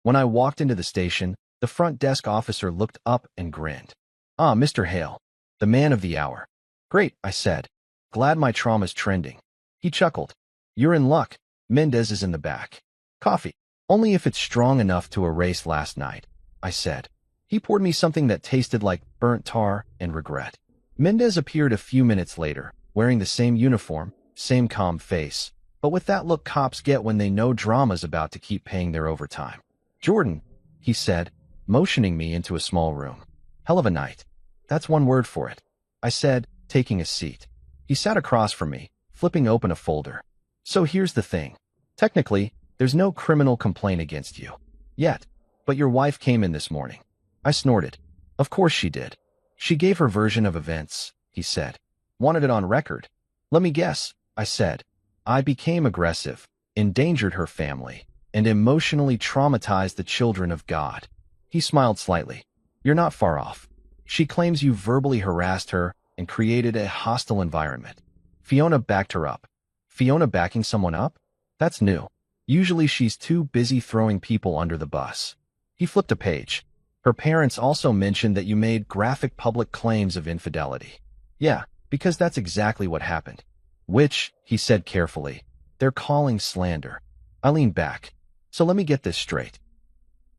When I walked into the station, the front desk officer looked up and grinned. "Ah, Mr. Hale, the man of the hour." "Great," I said. "Glad my trauma's trending." He chuckled. "You're in luck. Mendez is in the back." "Coffee. Only if it's strong enough to erase last night," I said. He poured me something that tasted like burnt tar and regret. Mendez appeared a few minutes later, wearing the same uniform, same calm face, but with that look cops get when they know drama's about to keep paying their overtime. "Jordan," he said, motioning me into a small room. "Hell of a night." "That's one word for it," I said, taking a seat. He sat across from me, flipping open a folder. "So here's the thing. Technically, there's no criminal complaint against you. Yet. But your wife came in this morning." I snorted. "Of course she did. She gave her version of events," he said. "Wanted it on record." "Let me guess," I said. "I became aggressive, endangered her family, and emotionally traumatized the children of God." He smiled slightly. "You're not far off. She claims you verbally harassed her and created a hostile environment." Fiona backed her up. "Fiona backing someone up? That's new. Usually she's too busy throwing people under the bus." He flipped a page. "Her parents also mentioned that you made graphic public claims of infidelity." "Yeah, because that's exactly what happened." "Which," he said carefully, "they're calling slander." I leaned back. "So let me get this straight.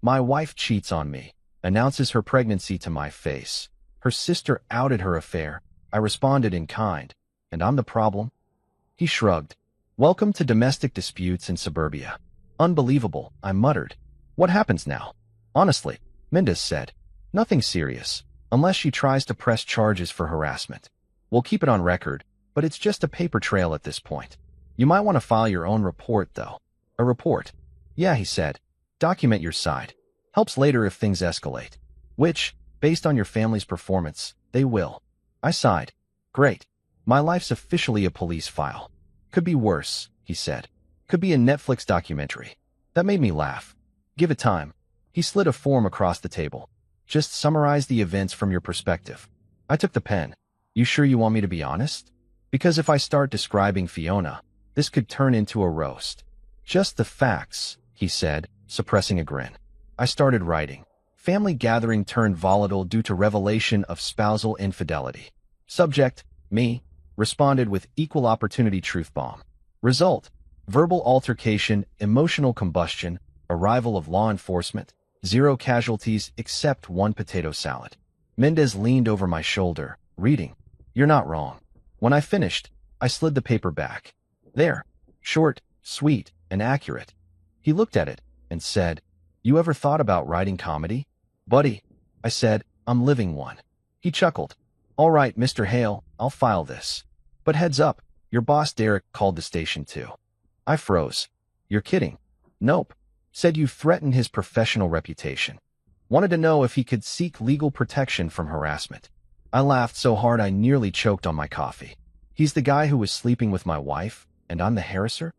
My wife cheats on me, announces her pregnancy to my face. Her sister outed her affair. I responded in kind, and I'm the problem?" He shrugged. "Welcome to domestic disputes in suburbia." "Unbelievable," I muttered. "What happens now?" "Honestly," Mendez said, "nothing serious, unless she tries to press charges for harassment. We'll keep it on record, but it's just a paper trail at this point. You might want to file your own report, though." "A report?" "Yeah," he said. "Document your side. Helps later if things escalate. Which, based on your family's performance, they will." I sighed. "Great. My life's officially a police file." "Could be worse," he said. "Could be a Netflix documentary." That made me laugh. "Give it time." He slid a form across the table. "Just summarize the events from your perspective." I took the pen. "You sure you want me to be honest? Because if I start describing Fiona, this could turn into a roast." "Just the facts," he said, suppressing a grin. I started writing. "Family gathering turned volatile due to revelation of spousal infidelity." Subject, me, responded with equal opportunity truth bomb. Result, verbal altercation, emotional combustion, arrival of law enforcement, 0 casualties except 1 potato salad. Mendez leaned over my shoulder, reading. "You're not wrong." When I finished, I slid the paper back. "There. Short, sweet, and accurate." He looked at it and said, "You ever thought about writing comedy?" "Buddy," I said, "I'm living one." He chuckled. "All right, Mr. Hale, I'll file this. But heads up, your boss Derek called the station too." I froze. "You're kidding." "Nope. Said you threatened his professional reputation. Wanted to know if he could seek legal protection from harassment." I laughed so hard I nearly choked on my coffee. "He's the guy who was sleeping with my wife, and I'm the harasser?"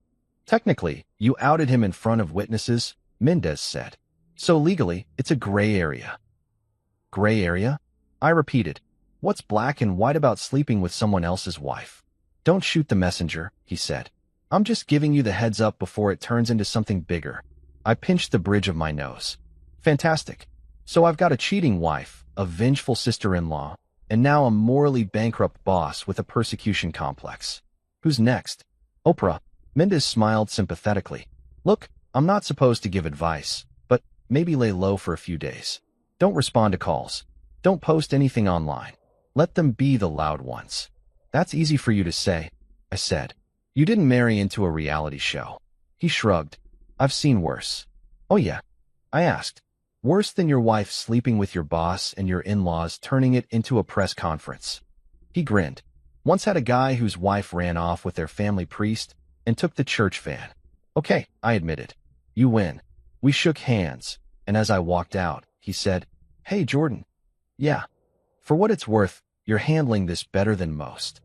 "Technically, you outed him in front of witnesses," Mendez said. "So legally, it's a gray area." "Gray area?" I repeated. "What's black and white about sleeping with someone else's wife?" "Don't shoot the messenger," he said. "I'm just giving you the heads up before it turns into something bigger." I pinched the bridge of my nose. "Fantastic. So I've got a cheating wife, a vengeful sister-in-law, and now a morally bankrupt boss with a persecution complex. Who's next?" "Oprah." Mendez smiled sympathetically. "Look, I'm not supposed to give advice, but maybe lay low for a few days. Don't respond to calls. Don't post anything online. Let them be the loud ones." "That's easy for you to say," I said. "You didn't marry into a reality show." He shrugged. "I've seen worse." "Oh yeah?" I asked. "Worse than your wife sleeping with your boss and your in-laws turning it into a press conference." He grinned. "Once had a guy whose wife ran off with their family priest and took the church van." "Okay," I admitted. "You win." We shook hands, and as I walked out, he said, "Hey, Jordan, Yeah, for what it's worth, you're handling this better than most.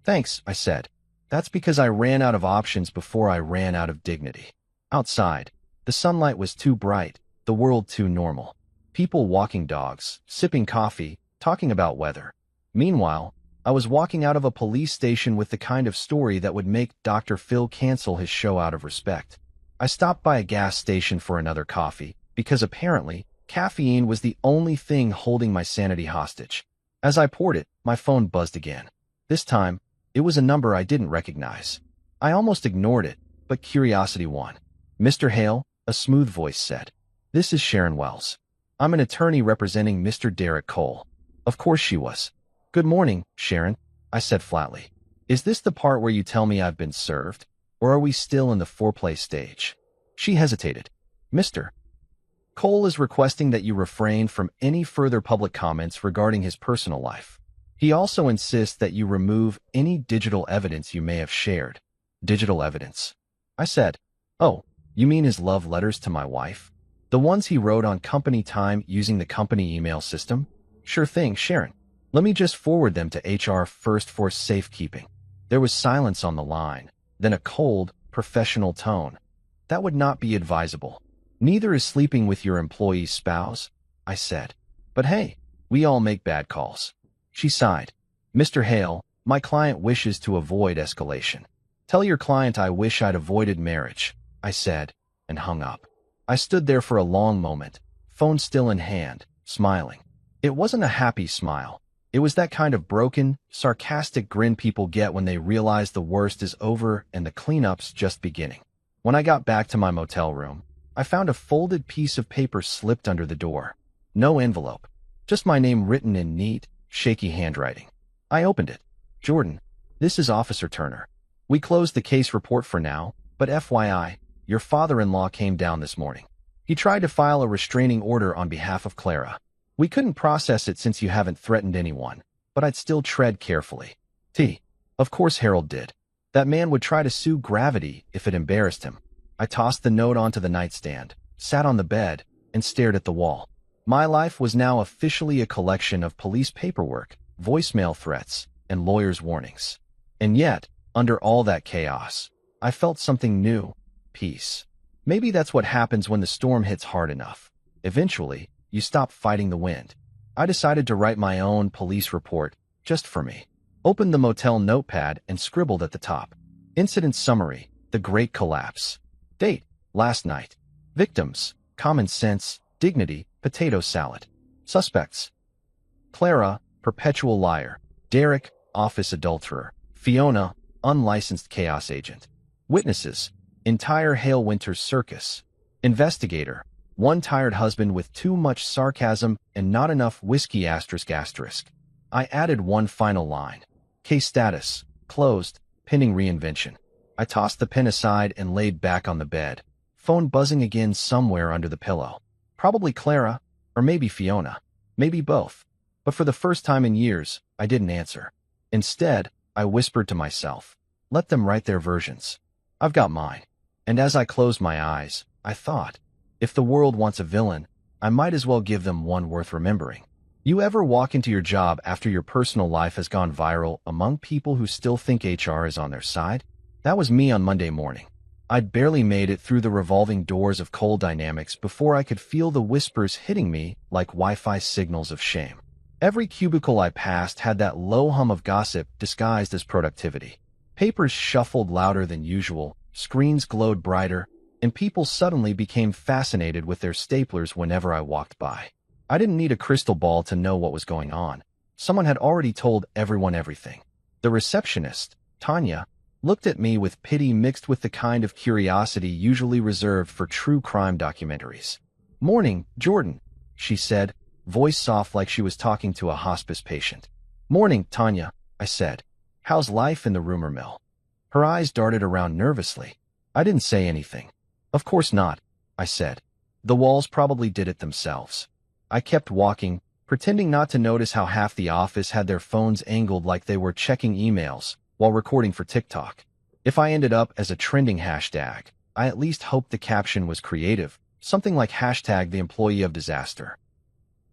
Thanks, I said. That's because I ran out of options before I ran out of dignity. Outside, the sunlight was too bright, the world too normal. People walking dogs, sipping coffee, talking about weather. Meanwhile, I was walking out of a police station with the kind of story that would make Dr. Phil cancel his show out of respect. I stopped by a gas station for another coffee, because apparently, caffeine was the only thing holding my sanity hostage. As I poured it, my phone buzzed again. This time, it was a number I didn't recognize. I almost ignored it, but curiosity won. Mr. Hale, a smooth voice said. This is Sharon Wells. I'm an attorney representing Mr. Derek Cole. Of course she was. Good morning, Sharon, I said flatly. Is this the part where you tell me I've been served, or are we still in the foreplay stage? She hesitated. Mr. Cole is requesting that you refrain from any further public comments regarding his personal life. He also insists that you remove any digital evidence you may have shared. Digital evidence? I said. Oh, you mean his love letters to my wife? The ones he wrote on company time using the company email system? Sure thing, Sharon. Let me just forward them to HR first for safekeeping. There was silence on the line, then a cold, professional tone. That would not be advisable. Neither is sleeping with your employee's spouse, I said. But hey, we all make bad calls. She sighed. Mr. Hale, my client wishes to avoid escalation. Tell your client I wish I'd avoided marriage, I said, and hung up. I stood there for a long moment, phone still in hand, smiling. It wasn't a happy smile. It was that kind of broken, sarcastic grin people get when they realize the worst is over and the cleanup's just beginning. When I got back to my motel room, I found a folded piece of paper slipped under the door. No envelope, just my name written in neat, shaky handwriting. I opened it. Jordan, this is Officer Turner. We closed the case report for now, but FYI, your father-in-law came down this morning. He tried to file a restraining order on behalf of Clara. We couldn't process it since you haven't threatened anyone, but I'd still tread carefully. Of course Harold did. That man would try to sue Gravity if it embarrassed him. I tossed the note onto the nightstand, sat on the bed, and stared at the wall. My life was now officially a collection of police paperwork, voicemail threats, and lawyers' warnings. And yet, under all that chaos, I felt something new, peace. Maybe that's what happens when the storm hits hard enough. Eventually, you stop fighting the wind. I decided to write my own police report, just for me. Opened the motel notepad and scribbled at the top. Incident summary, the Great Collapse. Date, last night. Victims, common sense, dignity, potato salad. Suspects, Clara, perpetual liar. Derek, office adulterer. Fiona, unlicensed chaos agent. Witnesses, entire Hale Winters circus. Investigator, one tired husband with too much sarcasm and not enough whiskey asterisk asterisk. I added one final line. Case status, closed, pending reinvention. I tossed the pen aside and laid back on the bed, phone buzzing again somewhere under the pillow. Probably Clara, or maybe Fiona, maybe both. But for the first time in years, I didn't answer. Instead, I whispered to myself, let them write their versions. I've got mine. And as I closed my eyes, I thought, if the world wants a villain, I might as well give them one worth remembering. You ever walk into your job after your personal life has gone viral among people who still think HR is on their side? That was me on Monday morning. I'd barely made it through the revolving doors of coal dynamics before I could feel the whispers hitting me like Wi-Fi signals of shame. Every cubicle I passed had that low hum of gossip disguised as productivity. Papers shuffled louder than usual, screens glowed brighter, and people suddenly became fascinated with their staplers whenever I walked by. I didn't need a crystal ball to know what was going on. Someone had already told everyone everything. The receptionist, Tanya, looked at me with pity mixed with the kind of curiosity usually reserved for true crime documentaries. Morning, Jordan, she said, voice soft like she was talking to a hospice patient. Morning, Tanya, I said. How's life in the rumor mill? Her eyes darted around nervously. I didn't say anything. Of course not, I said. The walls probably did it themselves. I kept walking, pretending not to notice how half the office had their phones angled like they were checking emails while recording for TikTok. If I ended up as a trending hashtag, I at least hoped the caption was creative, something like hashtag the employee of disaster.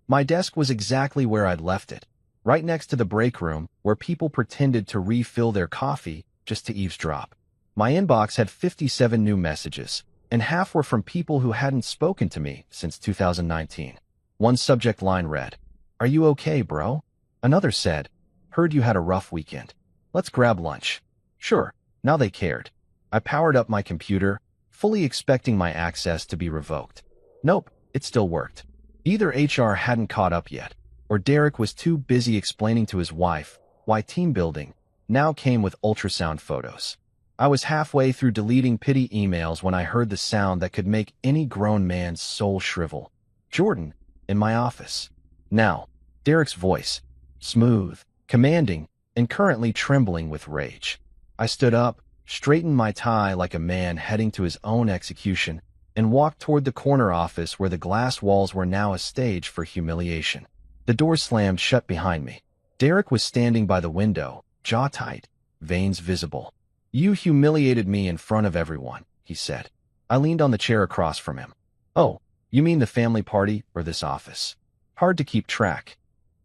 My desk was exactly where I'd left it, right next to the break room where people pretended to refill their coffee just to eavesdrop. My inbox had 57 new messages, and half were from people who hadn't spoken to me since 2019. One subject line read, "Are you okay, bro?" Another said, "Heard you had a rough weekend. Let's grab lunch." Sure, now they cared. I powered up my computer, fully expecting my access to be revoked. Nope, it still worked. Either HR hadn't caught up yet, or Derek was too busy explaining to his wife why team building now came with ultrasound photos. I was halfway through deleting pity emails when I heard the sound that could make any grown man's soul shrivel. Jordan, in my office. Now, Derek's voice, smooth, commanding, and currently trembling with rage. I stood up, straightened my tie like a man heading to his own execution, and walked toward the corner office where the glass walls were now a stage for humiliation. The door slammed shut behind me. Derek was standing by the window, jaw tight, veins visible. "You humiliated me in front of everyone," he said. I leaned on the chair across from him. "Oh, you mean the family party or this office? Hard to keep track."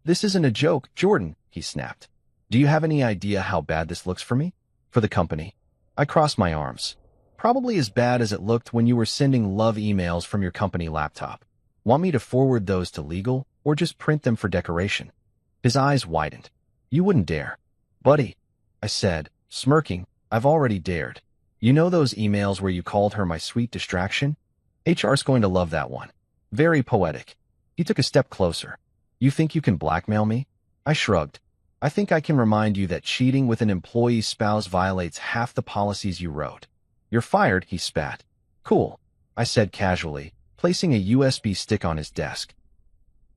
"This isn't a joke, Jordan," he snapped. "Do you have any idea how bad this looks for me? For the company?" I crossed my arms. "Probably as bad as it looked when you were sending love emails from your company laptop. Want me to forward those to legal or just print them for decoration?" His eyes widened. "You wouldn't dare." "Buddy," I said, smirking, "I've already dared. You know those emails where you called her my sweet distraction? HR's going to love that one." Very poetic. He took a step closer. "You think you can blackmail me?" I shrugged. "I think I can remind you that cheating with an employee's spouse violates half the policies you wrote." "You're fired," he spat. "Cool," I said casually, placing a USB stick on his desk.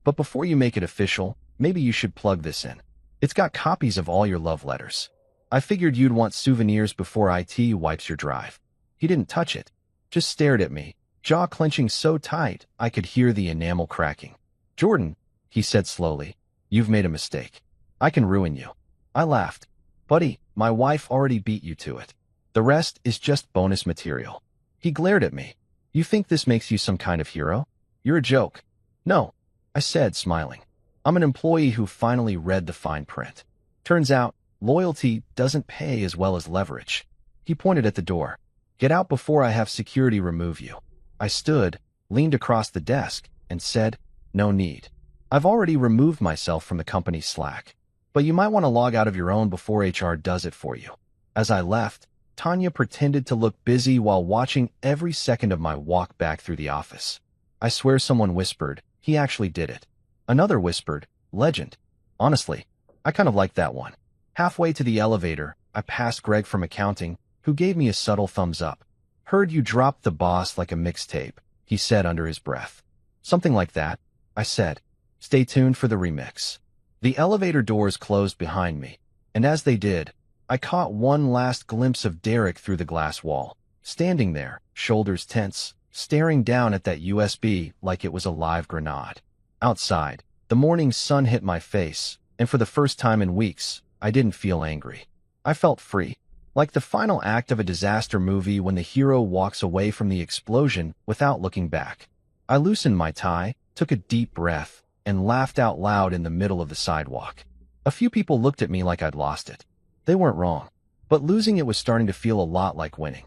"But before you make it official, maybe you should plug this in. It's got copies of all your love letters. I figured you'd want souvenirs before IT wipes your drive." He didn't touch it, just stared at me, jaw clenching so tight I could hear the enamel cracking. "Jordan," he said slowly, "you've made a mistake. I can ruin you." I laughed. "Buddy, my wife already beat you to it. The rest is just bonus material." He glared at me. "You think this makes you some kind of hero? You're a joke." "No," I said, smiling. "I'm an employee who finally read the fine print. Turns out, loyalty doesn't pay as well as leverage." He pointed at the door. "Get out before I have security remove you." I stood, leaned across the desk, and said, "No need. I've already removed myself from the company's Slack. But you might want to log out of your own before HR does it for you." As I left, Tanya pretended to look busy while watching every second of my walk back through the office. I swear someone whispered, "He actually did it." Another whispered, "Legend." Honestly, I kind of liked that one. Halfway to the elevator, I passed Greg from accounting, who gave me a subtle thumbs up. "Heard you dropped the boss like a mixtape," he said under his breath. "Something like that," I said. "Stay tuned for the remix." The elevator doors closed behind me, and as they did, I caught one last glimpse of Derek through the glass wall, standing there, shoulders tense, staring down at that USB like it was a live grenade. Outside, the morning sun hit my face, and for the first time in weeks, I didn't feel angry. I felt free, like the final act of a disaster movie when the hero walks away from the explosion without looking back. I loosened my tie, took a deep breath, and laughed out loud in the middle of the sidewalk. A few people looked at me like I'd lost it. They weren't wrong, but losing it was starting to feel a lot like winning.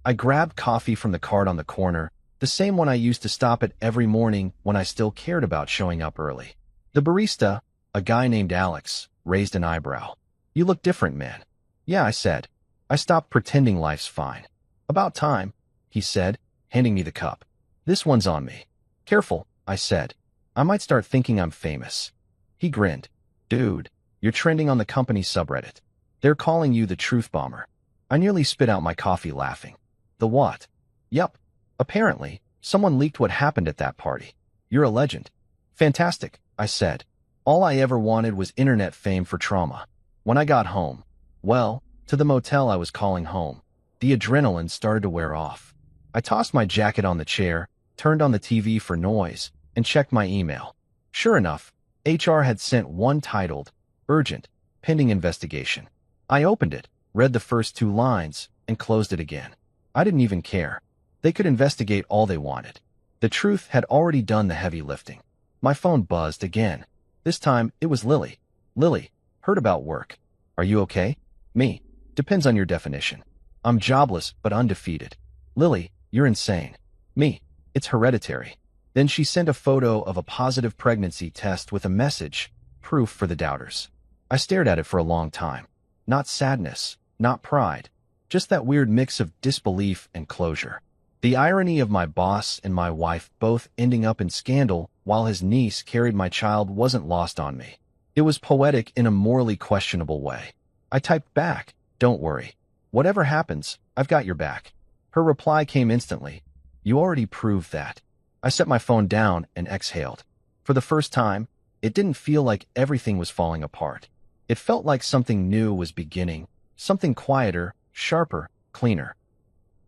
I grabbed coffee from the cart on the corner, the same one I used to stop at every morning when I still cared about showing up early. The barista, a guy named Alex, raised an eyebrow. "You look different, man." "Yeah," I said. I stopped pretending life's fine. "About time," he said, handing me the cup. "This one's on me." "Careful," I said. "I might start thinking I'm famous." He grinned. "Dude, you're trending on the company subreddit. They're calling you the truth bomber." I nearly spit out my coffee laughing. "The what?" "Yup. Apparently, someone leaked what happened at that party. You're a legend." "Fantastic," I said. All I ever wanted was internet fame for trauma. When I got home, well, to the motel I was calling home, the adrenaline started to wear off. I tossed my jacket on the chair, turned on the TV for noise, and checked my email. Sure enough, HR had sent one titled, "Urgent, Pending Investigation." I opened it, read the first 2 lines, and closed it again. I didn't even care. They could investigate all they wanted. The truth had already done the heavy lifting. My phone buzzed again. This time, it was Lily. Lily, heard about work. Are you okay? Me. Depends on your definition. I'm jobless, but undefeated. Lily, you're insane. Me. It's hereditary. Then she sent a photo of a positive pregnancy test with a message, proof for the doubters. I stared at it for a long time. Not sadness, not pride, just that weird mix of disbelief and closure. The irony of my boss and my wife both ending up in scandal while his niece carried my child wasn't lost on me. It was poetic in a morally questionable way. I typed back, "Don't worry. Whatever happens, I've got your back." Her reply came instantly. "You already proved that." I set my phone down and exhaled. For the first time, it didn't feel like everything was falling apart. It felt like something new was beginning, something quieter, sharper, cleaner.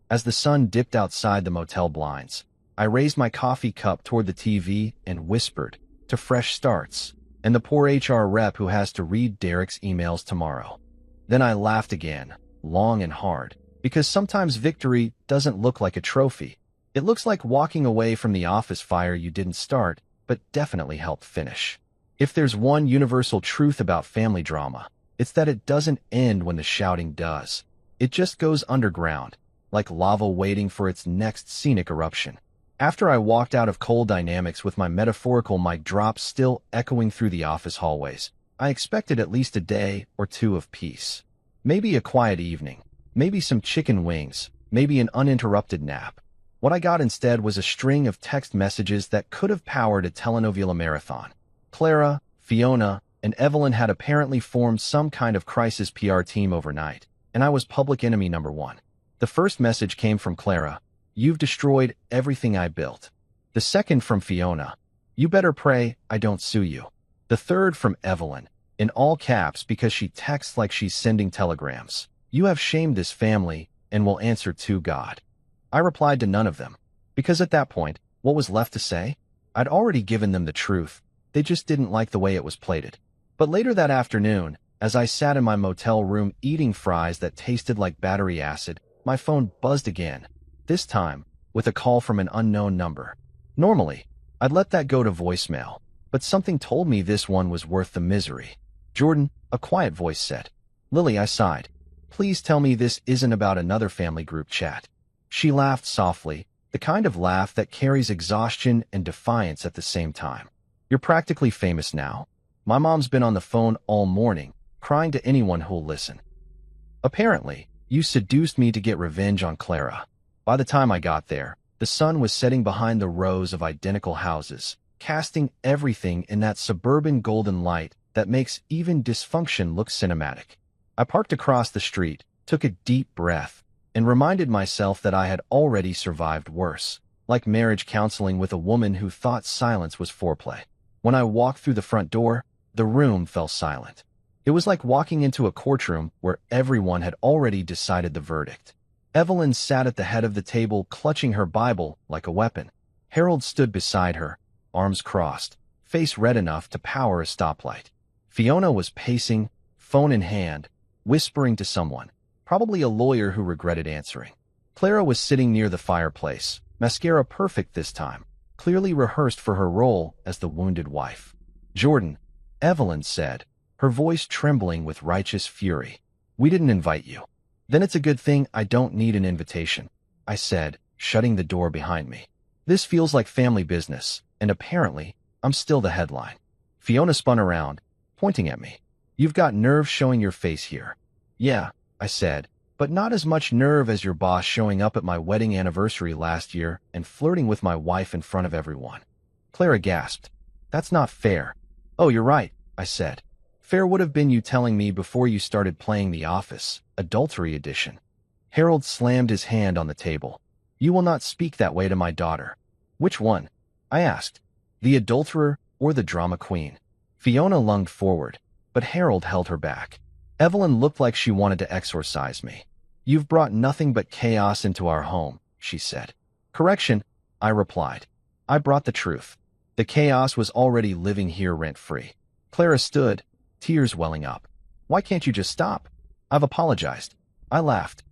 As the sun dipped outside the motel blinds, I raised my coffee cup toward the TV and whispered, "To fresh starts, and the poor HR rep who has to read Derek's emails tomorrow." Then I laughed again, long and hard, because sometimes victory doesn't look like a trophy. It looks like walking away from the office fire you didn't start, but definitely helped finish. If there's one universal truth about family drama, it's that it doesn't end when the shouting does. It just goes underground, like lava waiting for its next scenic eruption. After I walked out of Coal Dynamics with my metaphorical mic drop still echoing through the office hallways, I expected at least a day or two of peace. Maybe a quiet evening, maybe some chicken wings, maybe an uninterrupted nap. What I got instead was a string of text messages that could have powered a telenovela marathon. Clara, Fiona, and Evelyn had apparently formed some kind of crisis PR team overnight, and I was public enemy number one. The first message came from Clara, "You've destroyed everything I built." The second from Fiona, "You better pray I don't sue you." The third from Evelyn, in all caps because she texts like she's sending telegrams, "You have shamed this family and will answer to God." I replied to none of them, because at that point, what was left to say? I'd already given them the truth. They just didn't like the way it was plated. But later that afternoon, as I sat in my motel room eating fries that tasted like battery acid, my phone buzzed again, this time with a call from an unknown number. Normally, I'd let that go to voicemail, but something told me this one was worth the misery. "Jordan," a quiet voice said. "Lily," I sighed. "Please tell me this isn't about another family group chat." She laughed softly, the kind of laugh that carries exhaustion and defiance at the same time. "You're practically famous now. My mom's been on the phone all morning, crying to anyone who'll listen. Apparently, you seduced me to get revenge on Clara." By the time I got there, the sun was setting behind the rows of identical houses, casting everything in that suburban golden light that makes even dysfunction look cinematic. I parked across the street, took a deep breath, and reminded myself that I had already survived worse, like marriage counseling with a woman who thought silence was foreplay. When I walked through the front door, the room fell silent. It was like walking into a courtroom where everyone had already decided the verdict. Evelyn sat at the head of the table clutching her Bible like a weapon. Harold stood beside her, arms crossed, face red enough to power a stoplight. Fiona was pacing, phone in hand, whispering to someone, probably a lawyer who regretted answering. Clara was sitting near the fireplace, mascara perfect this time, clearly rehearsed for her role as the wounded wife. "Jordan," Evelyn said, her voice trembling with righteous fury, "we didn't invite you." "Then it's a good thing I don't need an invitation," I said, shutting the door behind me. "This feels like family business, and apparently, I'm still the headline." Fiona spun around, pointing at me. "You've got nerve showing your face here." "Yeah," I said, "but not as much nerve as your boss showing up at my wedding anniversary last year and flirting with my wife in front of everyone." Clara gasped. "That's not fair." "Oh, you're right," I said. "Fair would have been you telling me before you started playing The Office, Adultery Edition." Harold slammed his hand on the table. "You will not speak that way to my daughter." "Which one?" I asked. "The adulterer or the drama queen?" Fiona lunged forward, but Harold held her back. Evelyn looked like she wanted to exorcise me. "You've brought nothing but chaos into our home," she said. "Correction," I replied. "I brought the truth. The chaos was already living here rent-free." Clara stood, tears welling up. "Why can't you just stop?" "I've apologized." I laughed.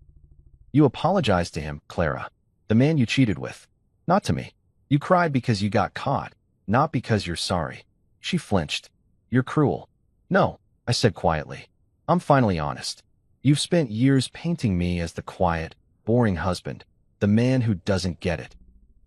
"You apologized to him, Clara, the man you cheated with. Not to me. You cried because you got caught. Not because you're sorry. She flinched. You're cruel. No, I said quietly. I'm finally honest. You've spent years painting me as the quiet, boring husband, the man who doesn't get it.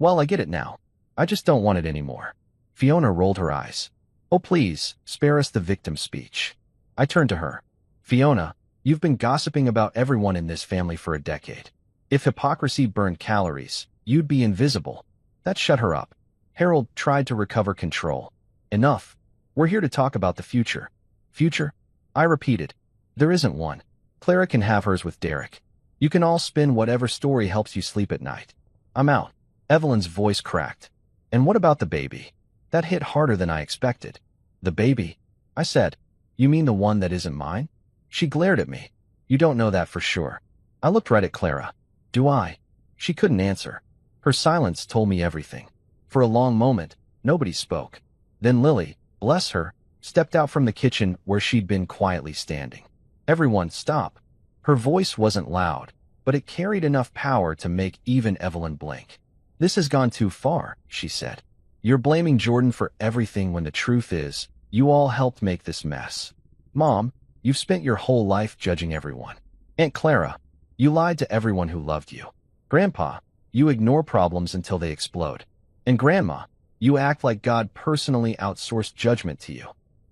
Well, I get it now. I just don't want it anymore. Fiona rolled her eyes. Oh, please, spare us the victim speech. I turned to her. Fiona, you've been gossiping about everyone in this family for a decade. If hypocrisy burned calories, you'd be invisible. That shut her up. Harold tried to recover control. Enough. We're here to talk about the future. Future? I repeated. There isn't one. Clara can have hers with Derek. You can all spin whatever story helps you sleep at night. I'm out. Evelyn's voice cracked. And what about the baby? That hit harder than I expected. The baby? I said. You mean the one that isn't mine? She glared at me. You don't know that for sure. I looked right at Clara. Do I? She couldn't answer. Her silence told me everything. For a long moment, nobody spoke. Then Lily, bless her, stepped out from the kitchen where she'd been quietly standing. Everyone, stop. Her voice wasn't loud, but it carried enough power to make even Evelyn blink. This has gone too far, she said. You're blaming Jordan for everything when the truth is, you all helped make this mess. Mom, you've spent your whole life judging everyone. Aunt Clara, you lied to everyone who loved you. Grandpa, you ignore problems until they explode. And Grandma, you act like God personally outsourced judgment to you.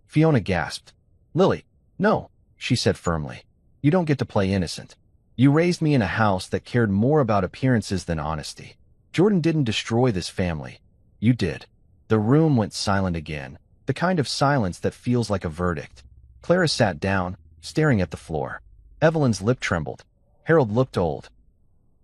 Fiona gasped. Lily, no, she said firmly. You don't get to play innocent. You raised me in a house that cared more about appearances than honesty. Jordan didn't destroy this family. You did. The room went silent again, the kind of silence that feels like a verdict. Clara sat down, staring at the floor. Evelyn's lip trembled. Harold looked old.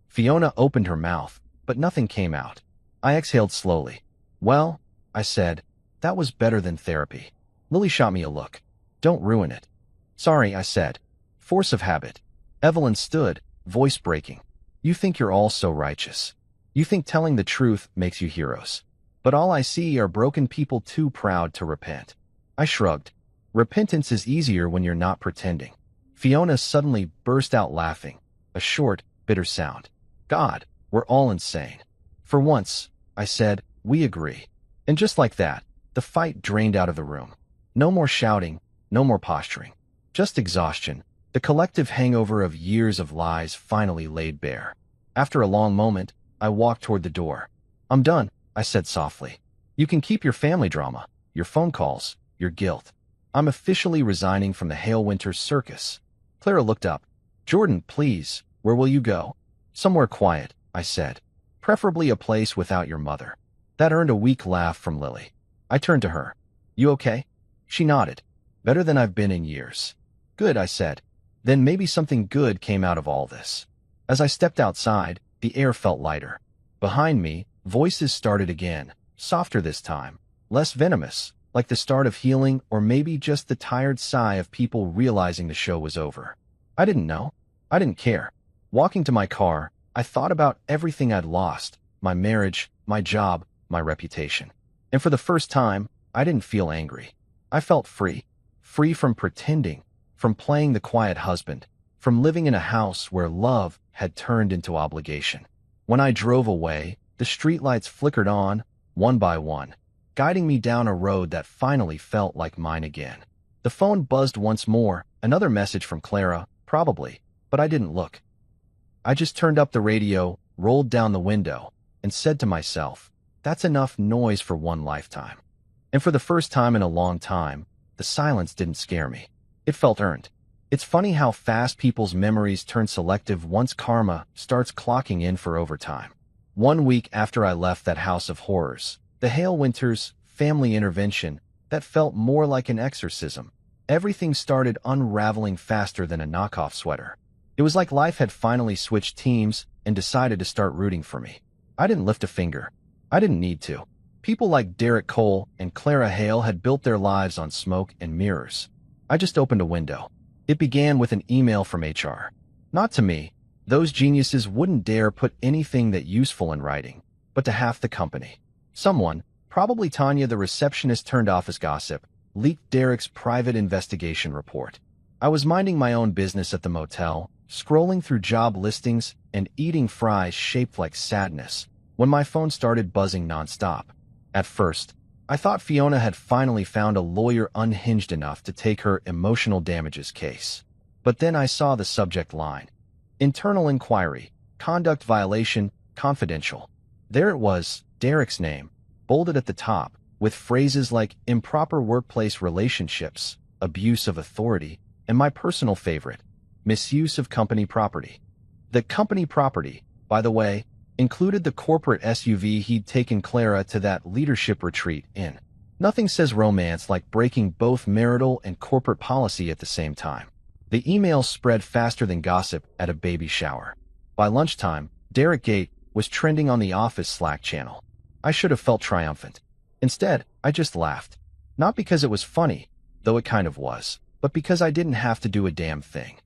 Fiona opened her mouth, but nothing came out. I exhaled slowly. Well, I said, that was better than therapy. Lily shot me a look. Don't ruin it. Sorry, I said. Force of habit. Evelyn stood, voice breaking. You think you're all so righteous. You think telling the truth makes you heroes. But all I see are broken people too proud to repent. I shrugged. Repentance is easier when you're not pretending. Fiona suddenly burst out laughing, a short, bitter sound. God, we're all insane. For once, I said, we agree. And just like that, the fight drained out of the room. No more shouting, no more posturing. Just exhaustion, the collective hangover of years of lies finally laid bare. After a long moment, I walked toward the door. I'm done, I said softly. You can keep your family drama, your phone calls, your guilt. I'm officially resigning from the Hale Winters circus. Clara looked up. Jordan, please, where will you go? Somewhere quiet, I said. Preferably a place without your mother. That earned a weak laugh from Lily. I turned to her. You okay? She nodded. Better than I've been in years. Good, I said. Then maybe something good came out of all this. As I stepped outside, the air felt lighter. Behind me, voices started again, softer this time, less venomous, like the start of healing or maybe just the tired sigh of people realizing the show was over. I didn't know. I didn't care. Walking to my car, I thought about everything I'd lost, my marriage, my job, my reputation. And for the first time, I didn't feel angry. I felt free. Free from pretending, from playing the quiet husband, from living in a house where love had turned into obligation. When I drove away, the streetlights flickered on, one by one, guiding me down a road that finally felt like mine again. The phone buzzed once more, another message from Clara, probably, but I didn't look. I just turned up the radio, rolled down the window, and said to myself, that's enough noise for one lifetime. And for the first time in a long time, the silence didn't scare me. It felt earned. It's funny how fast people's memories turn selective once karma starts clocking in for overtime. 1 week after I left that house of horrors, the Hale Winters family intervention, that felt more like an exorcism. Everything started unraveling faster than a knockoff sweater. It was like life had finally switched teams and decided to start rooting for me. I didn't lift a finger. I didn't need to. People like Derek Cole and Clara Hale had built their lives on smoke and mirrors. I just opened a window. It began with an email from HR. Not to me. Those geniuses wouldn't dare put anything that useful in writing, but to half the company. Someone, probably Tanya the receptionist turned office gossip, leaked Derek's private investigation report. I was minding my own business at the motel, scrolling through job listings and eating fries shaped like sadness, when my phone started buzzing nonstop. At first, I thought Fiona had finally found a lawyer unhinged enough to take her emotional damages case. But then I saw the subject line. Internal inquiry, conduct violation, confidential. There it was, Derek's name, bolded at the top, with phrases like improper workplace relationships, abuse of authority, and my personal favorite, misuse of company property. The company property, by the way, included the corporate SUV he'd taken Clara to that leadership retreat in. Nothing says romance like breaking both marital and corporate policy at the same time. The email spread faster than gossip at a baby shower. By lunchtime, Derek Gate was trending on the office Slack channel. I should have felt triumphant. Instead, I just laughed. Not because it was funny, though it kind of was, but because I didn't have to do a damn thing.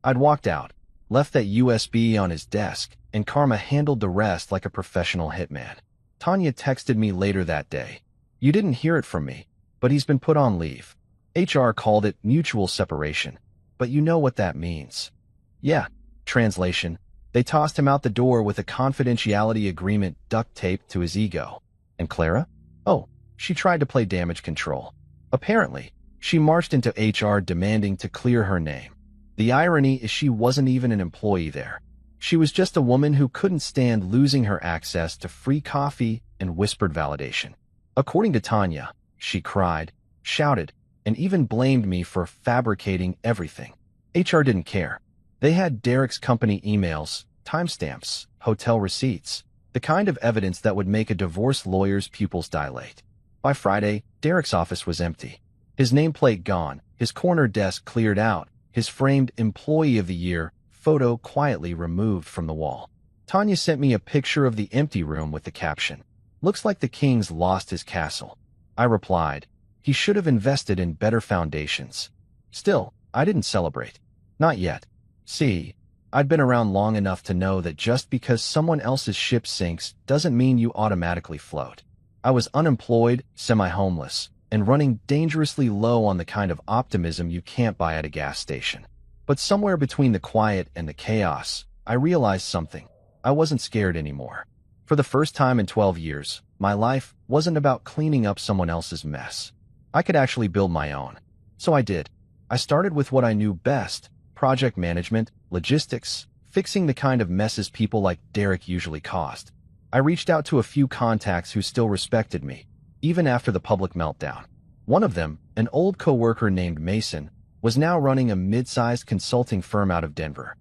I'd walked out, left that USB on his desk, and Karma handled the rest like a professional hitman. Tanya texted me later that day. You didn't hear it from me, but he's been put on leave. HR called it mutual separation, but you know what that means. Yeah, translation. They tossed him out the door with a confidentiality agreement duct taped to his ego. And Clara? Oh, she tried to play damage control. Apparently, she marched into HR demanding to clear her name. The irony is she wasn't even an employee there. She was just a woman who couldn't stand losing her access to free coffee and whispered validation. According to Tanya, she cried, shouted, and even blamed me for fabricating everything. HR didn't care. They had Derek's company emails, timestamps, hotel receipts, the kind of evidence that would make a divorce lawyer's pupils dilate. By Friday, Derek's office was empty. His nameplate gone, his corner desk cleared out, his framed Employee of the Year photo quietly removed from the wall. Tanya sent me a picture of the empty room with the caption, "Looks like the king's lost his castle." I replied, he should have invested in better foundations. Still, I didn't celebrate. Not yet. See, I'd been around long enough to know that just because someone else's ship sinks doesn't mean you automatically float. I was unemployed, semi-homeless, and running dangerously low on the kind of optimism you can't buy at a gas station. But somewhere between the quiet and the chaos, I realized something. I wasn't scared anymore. For the first time in 12 years, my life wasn't about cleaning up someone else's mess. I could actually build my own. So I did. I started with what I knew best: project management, logistics, fixing the kind of messes people like Derek usually caused. I reached out to a few contacts who still respected me, even after the public meltdown. One of them, an old coworker named Mason, was now running a mid-sized consulting firm out of Denver.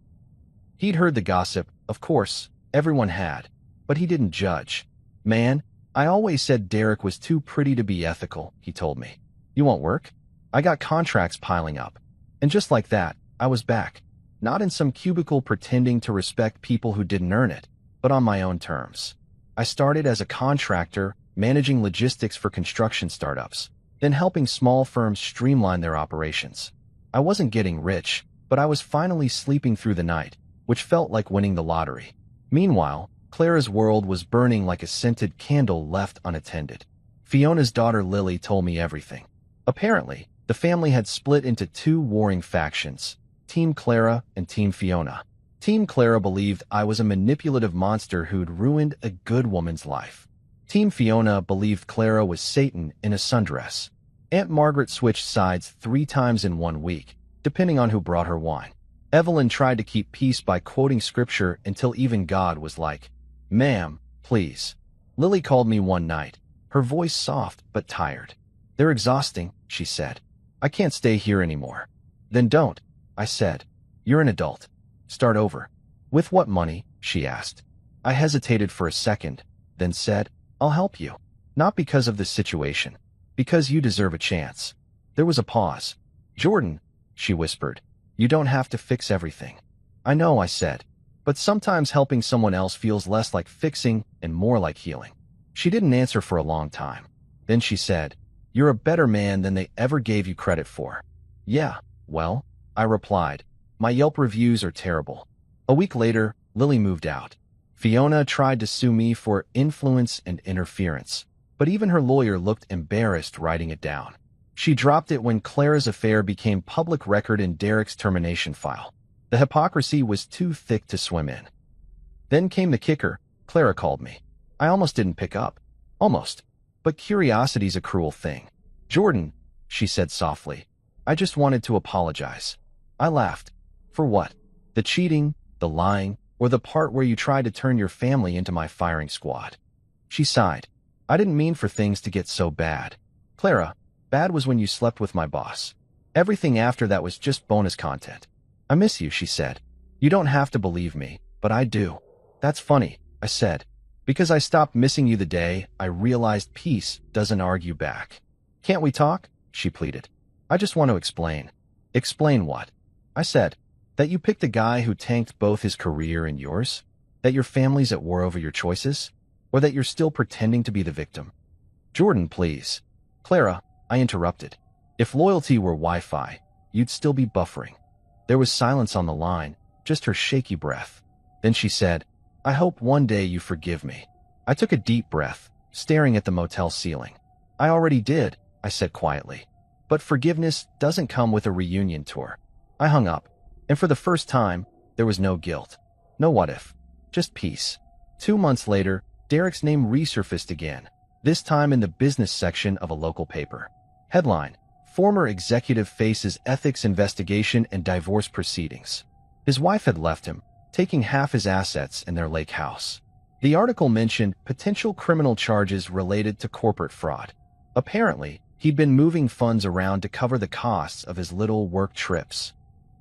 He'd heard the gossip, of course, everyone had, but he didn't judge. "Man, I always said Derek was too pretty to be ethical," he told me. "You want work?" I got contracts piling up. And just like that, I was back. Not in some cubicle pretending to respect people who didn't earn it, but on my own terms. I started as a contractor, managing logistics for construction startups, then helping small firms streamline their operations. I wasn't getting rich, but I was finally sleeping through the night, which felt like winning the lottery. Meanwhile, Clara's world was burning like a scented candle left unattended. Fiona's daughter Lily told me everything. Apparently, the family had split into two warring factions, Team Clara and Team Fiona. Team Clara believed I was a manipulative monster who'd ruined a good woman's life. Team Fiona believed Clara was Satan in a sundress. Aunt Margaret switched sides 3 times in 1 week, depending on who brought her wine. Evelyn tried to keep peace by quoting scripture until even God was like, "Ma'am, please." Lily called me one night, her voice soft but tired. "They're exhausting," she said. "I can't stay here anymore." "Then don't," I said. "You're an adult. Start over." "With what money?" she asked. I hesitated for a second, then said, "I'll help you. Not because of this situation. Because you deserve a chance." There was a pause. "Jordan," she whispered, "you don't have to fix everything." "I know," I said, "but sometimes helping someone else feels less like fixing and more like healing." She didn't answer for a long time. Then she said, "You're a better man than they ever gave you credit for." "Yeah, well," I replied, "my Yelp reviews are terrible." A week later, Lily moved out. Fiona tried to sue me for influence and interference, but even her lawyer looked embarrassed writing it down. She dropped it when Clara's affair became public record in Derek's termination file. The hypocrisy was too thick to swim in. Then came the kicker. Clara called me. I almost didn't pick up. Almost. But curiosity's a cruel thing. Jordan, she said softly, I just wanted to apologize. I laughed. For what? The cheating, the lying, or the part where you tried to turn your family into my firing squad? She sighed. I didn't mean for things to get so bad. Clara, bad was when you slept with my boss. Everything after that was just bonus content. I miss you, she said. You don't have to believe me, but I do. That's funny, I said. Because I stopped missing you the day I realized peace doesn't argue back. Can't we talk? She pleaded. I just want to explain. Explain what? I said. That you picked a guy who tanked both his career and yours? That your family's at war over your choices? Or that you're still pretending to be the victim? Jordan, please. Clara, I interrupted. If loyalty were Wi-Fi, you'd still be buffering. There was silence on the line, just her shaky breath. Then she said, I hope one day you forgive me. I took a deep breath, staring at the motel ceiling. I already did, I said quietly. But forgiveness doesn't come with a reunion tour. I hung up, and for the first time, there was no guilt. No what if. Just peace. 2 months later, Derek's name resurfaced again, this time in the business section of a local paper. Headline: Former executive faces ethics investigation and divorce proceedings. His wife had left him, taking half his assets in their lake house. The article mentioned potential criminal charges related to corporate fraud. Apparently, he'd been moving funds around to cover the costs of his little work trips.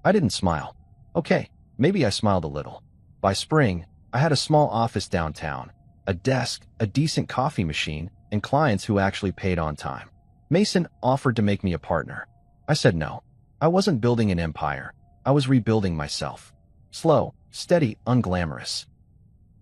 I didn't smile. Okay, maybe I smiled a little. By spring, I had a small office downtown, a desk, a decent coffee machine, and clients who actually paid on time. Mason offered to make me a partner. I said no. I wasn't building an empire. I was rebuilding myself. Slow, steady, unglamorous.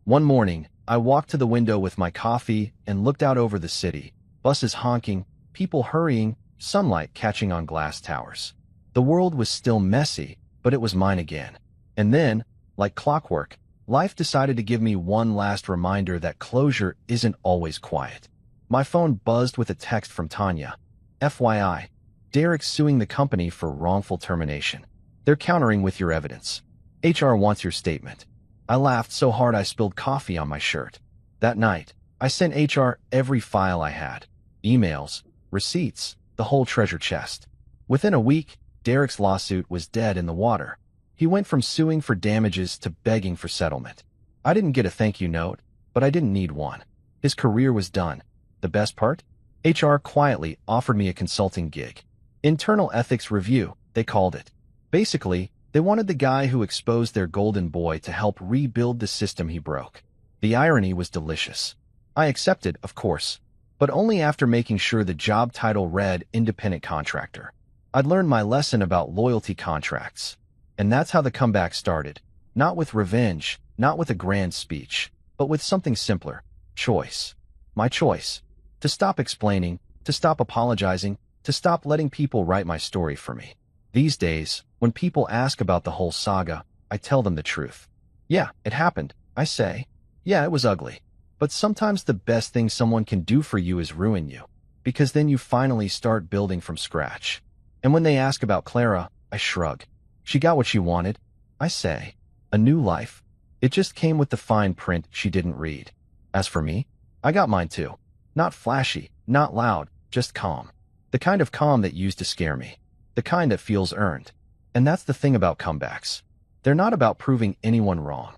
One morning, I walked to the window with my coffee and looked out over the city, buses honking, people hurrying, sunlight catching on glass towers. The world was still messy, but it was mine again. And then, like clockwork, life decided to give me one last reminder that closure isn't always quiet. My phone buzzed with a text from Tanya. FYI, Derek's suing the company for wrongful termination. They're countering with your evidence. HR wants your statement. I laughed so hard I spilled coffee on my shirt. That night, I sent HR every file I had. Emails, receipts, the whole treasure chest. Within a week, Derek's lawsuit was dead in the water. He went from suing for damages to begging for settlement. I didn't get a thank you note, but I didn't need one. His career was done. The best part? HR quietly offered me a consulting gig. Internal ethics review, they called it. Basically, they wanted the guy who exposed their golden boy to help rebuild the system he broke. The irony was delicious. I accepted, of course, but only after making sure the job title read independent contractor. I'd learned my lesson about loyalty contracts. And that's how the comeback started. Not with revenge, not with a grand speech, but with something simpler. Choice. My choice. To stop explaining, to stop apologizing, to stop letting people write my story for me. These days, when people ask about the whole saga, I tell them the truth. Yeah, it happened, I say. Yeah, it was ugly. But sometimes the best thing someone can do for you is ruin you, because then you finally start building from scratch. And when they ask about Clara, I shrug. She got what she wanted, I say. A new life. It just came with the fine print she didn't read. As for me, I got mine too. Not flashy, not loud, just calm. The kind of calm that used to scare me. The kind that feels earned. And that's the thing about comebacks. They're not about proving anyone wrong.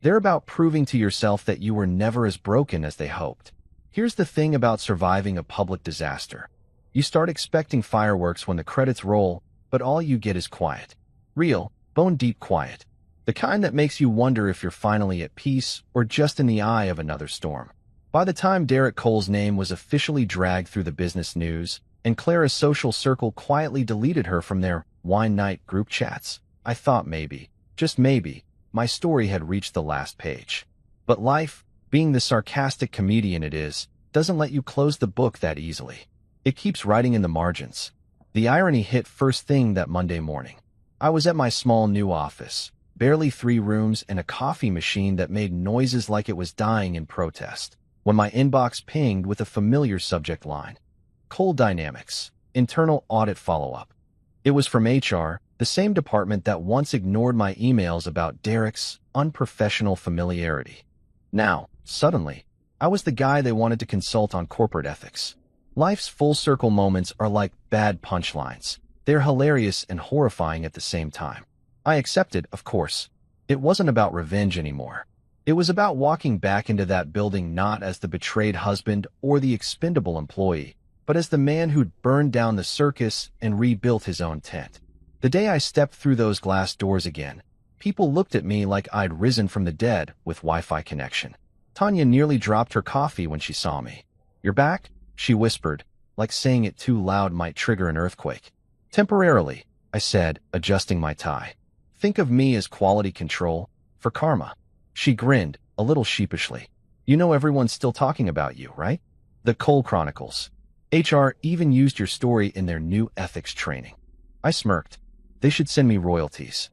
They're about proving to yourself that you were never as broken as they hoped. Here's the thing about surviving a public disaster. You start expecting fireworks when the credits roll, but all you get is quiet. Real, bone-deep quiet. The kind that makes you wonder if you're finally at peace or just in the eye of another storm. By the time Derek Cole's name was officially dragged through the business news, and Clara's social circle quietly deleted her from their wine night group chats, I thought maybe, just maybe, my story had reached the last page. But life, being the sarcastic comedian it is, doesn't let you close the book that easily. It keeps writing in the margins. The irony hit first thing that Monday morning. I was at my small new office, barely 3 rooms and a coffee machine that made noises like it was dying in protest, when my inbox pinged with a familiar subject line. Cole Dynamics, internal audit follow-up. It was from HR, the same department that once ignored my emails about Derek's unprofessional familiarity. Now, suddenly, I was the guy they wanted to consult on corporate ethics. Life's full-circle moments are like bad punchlines. They're hilarious and horrifying at the same time. I accepted, of course. It wasn't about revenge anymore. It was about walking back into that building not as the betrayed husband or the expendable employee, but as the man who'd burned down the circus and rebuilt his own tent. The day I stepped through those glass doors again, people looked at me like I'd risen from the dead with Wi-Fi connection. Tanya nearly dropped her coffee when she saw me. "You're back?" she whispered, like saying it too loud might trigger an earthquake. "Temporarily," I said, adjusting my tie. "Think of me as quality control, for karma." She grinned, a little sheepishly. "You know everyone's still talking about you, right? The Cole Chronicles. HR even used your story in their new ethics training." I smirked. They should send me royalties.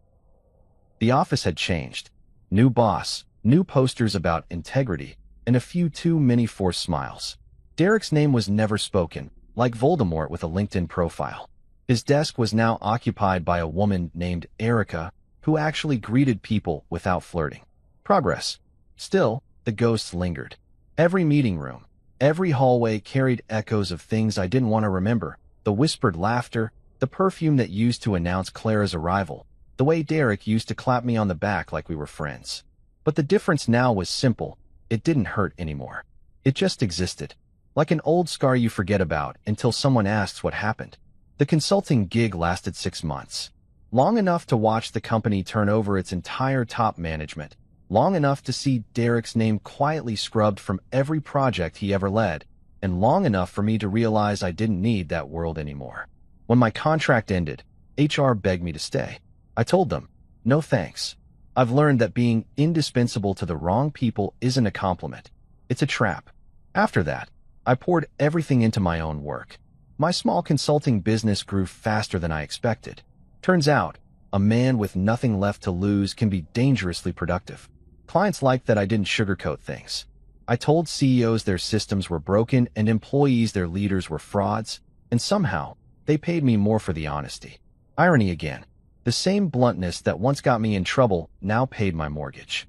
The office had changed. New boss, new posters about integrity, and a few too many forced smiles. Derek's name was never spoken, like Voldemort with a LinkedIn profile. His desk was now occupied by a woman named Erica, who actually greeted people without flirting. Progress. Still, the ghosts lingered. Every meeting room, every hallway carried echoes of things I didn't want to remember: the whispered laughter, the perfume that used to announce Clara's arrival, the way Derek used to clap me on the back like we were friends. But the difference now was simple. It didn't hurt anymore. It just existed, like an old scar you forget about until someone asks what happened. The consulting gig lasted 6 months. Long enough to watch the company turn over its entire top management. Long enough to see Derek's name quietly scrubbed from every project he ever led. And long enough for me to realize I didn't need that world anymore. When my contract ended, HR begged me to stay. I told them, "No thanks. I've learned that being indispensable to the wrong people isn't a compliment. It's a trap." After that, I poured everything into my own work. My small consulting business grew faster than I expected. Turns out, a man with nothing left to lose can be dangerously productive. Clients liked that I didn't sugarcoat things. I told CEOs their systems were broken and employees their leaders were frauds, and somehow, they paid me more for the honesty. Irony again. The same bluntness that once got me in trouble now paid my mortgage.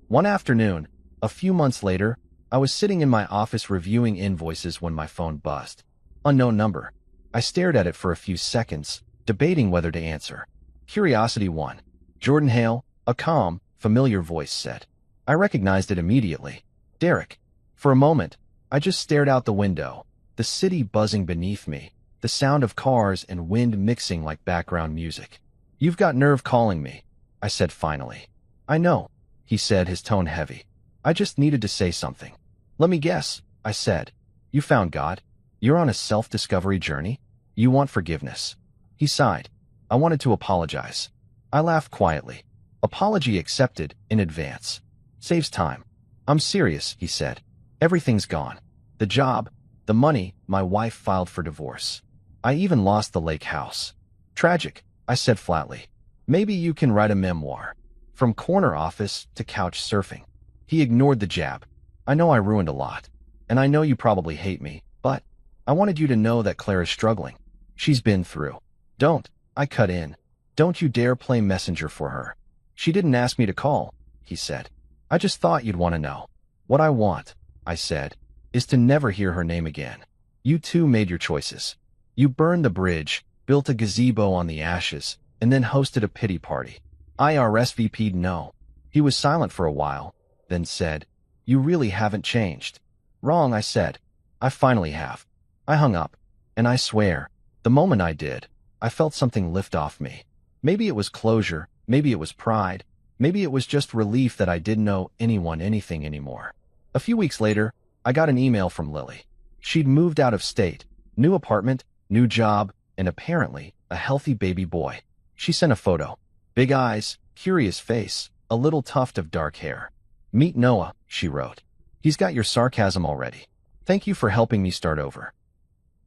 One afternoon, a few months later, I was sitting in my office reviewing invoices when my phone buzzed. Unknown number. I stared at it for a few seconds, debating whether to answer. Curiosity won. "Jordan Hale," a calm, familiar voice said. I recognized it immediately. "Derek." For a moment, I just stared out the window, the city buzzing beneath me, the sound of cars and wind mixing like background music. "You've got nerve calling me," I said finally. "I know," he said, his tone heavy. "I just needed to say something." "Let me guess," I said. "You found God? You're on a self-discovery journey? You want forgiveness?" He sighed. "I wanted to apologize." I laughed quietly. "Apology accepted in advance. Saves time." "I'm serious," he said. "Everything's gone. The job, the money, my wife filed for divorce. I even lost the lake house." "Tragic," I said flatly. "Maybe you can write a memoir. From corner office to couch surfing." He ignored the jab. "I know I ruined a lot. And I know you probably hate me, but I wanted you to know that Clara's struggling. She's been through." "Don't," I cut in. "Don't you dare play messenger for her. She didn't ask me to call," he said. "I just thought you'd want to know." "What I want," I said, "is to never hear her name again. You too made your choices. You burned the bridge, built a gazebo on the ashes, and then hosted a pity party. I RSVP'd no." He was silent for a while, then said, "You really haven't changed." "Wrong," I said. "I finally have." I hung up, and I swear, the moment I did, I felt something lift off me. Maybe it was closure, maybe it was pride, maybe it was just relief that I didn't owe anyone anything anymore. A few weeks later, I got an email from Lily. She'd moved out of state, new apartment, new job, and apparently a healthy baby boy. She sent a photo. Big eyes, curious face, a little tuft of dark hair. "Meet Noah," she wrote. "He's got your sarcasm already. Thank you for helping me start over."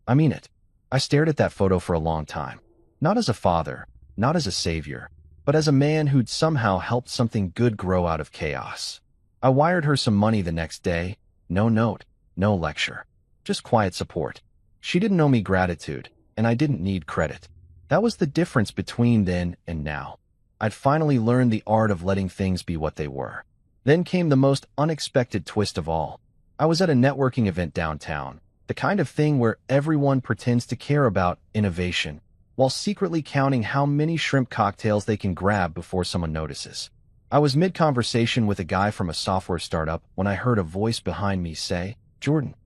I mean it. I stared at that photo for a long time. Not as a father, not as a savior, but as a man who'd somehow helped something good grow out of chaos. I wired her some money the next day. No note, no lecture. Just quiet support. She didn't owe me gratitude, and I didn't need credit. That was the difference between then and now. I'd finally learned the art of letting things be what they were. Then came the most unexpected twist of all. I was at a networking event downtown, the kind of thing where everyone pretends to care about innovation, while secretly counting how many shrimp cocktails they can grab before someone notices. I was mid-conversation with a guy from a software startup when I heard a voice behind me say, "Jordan."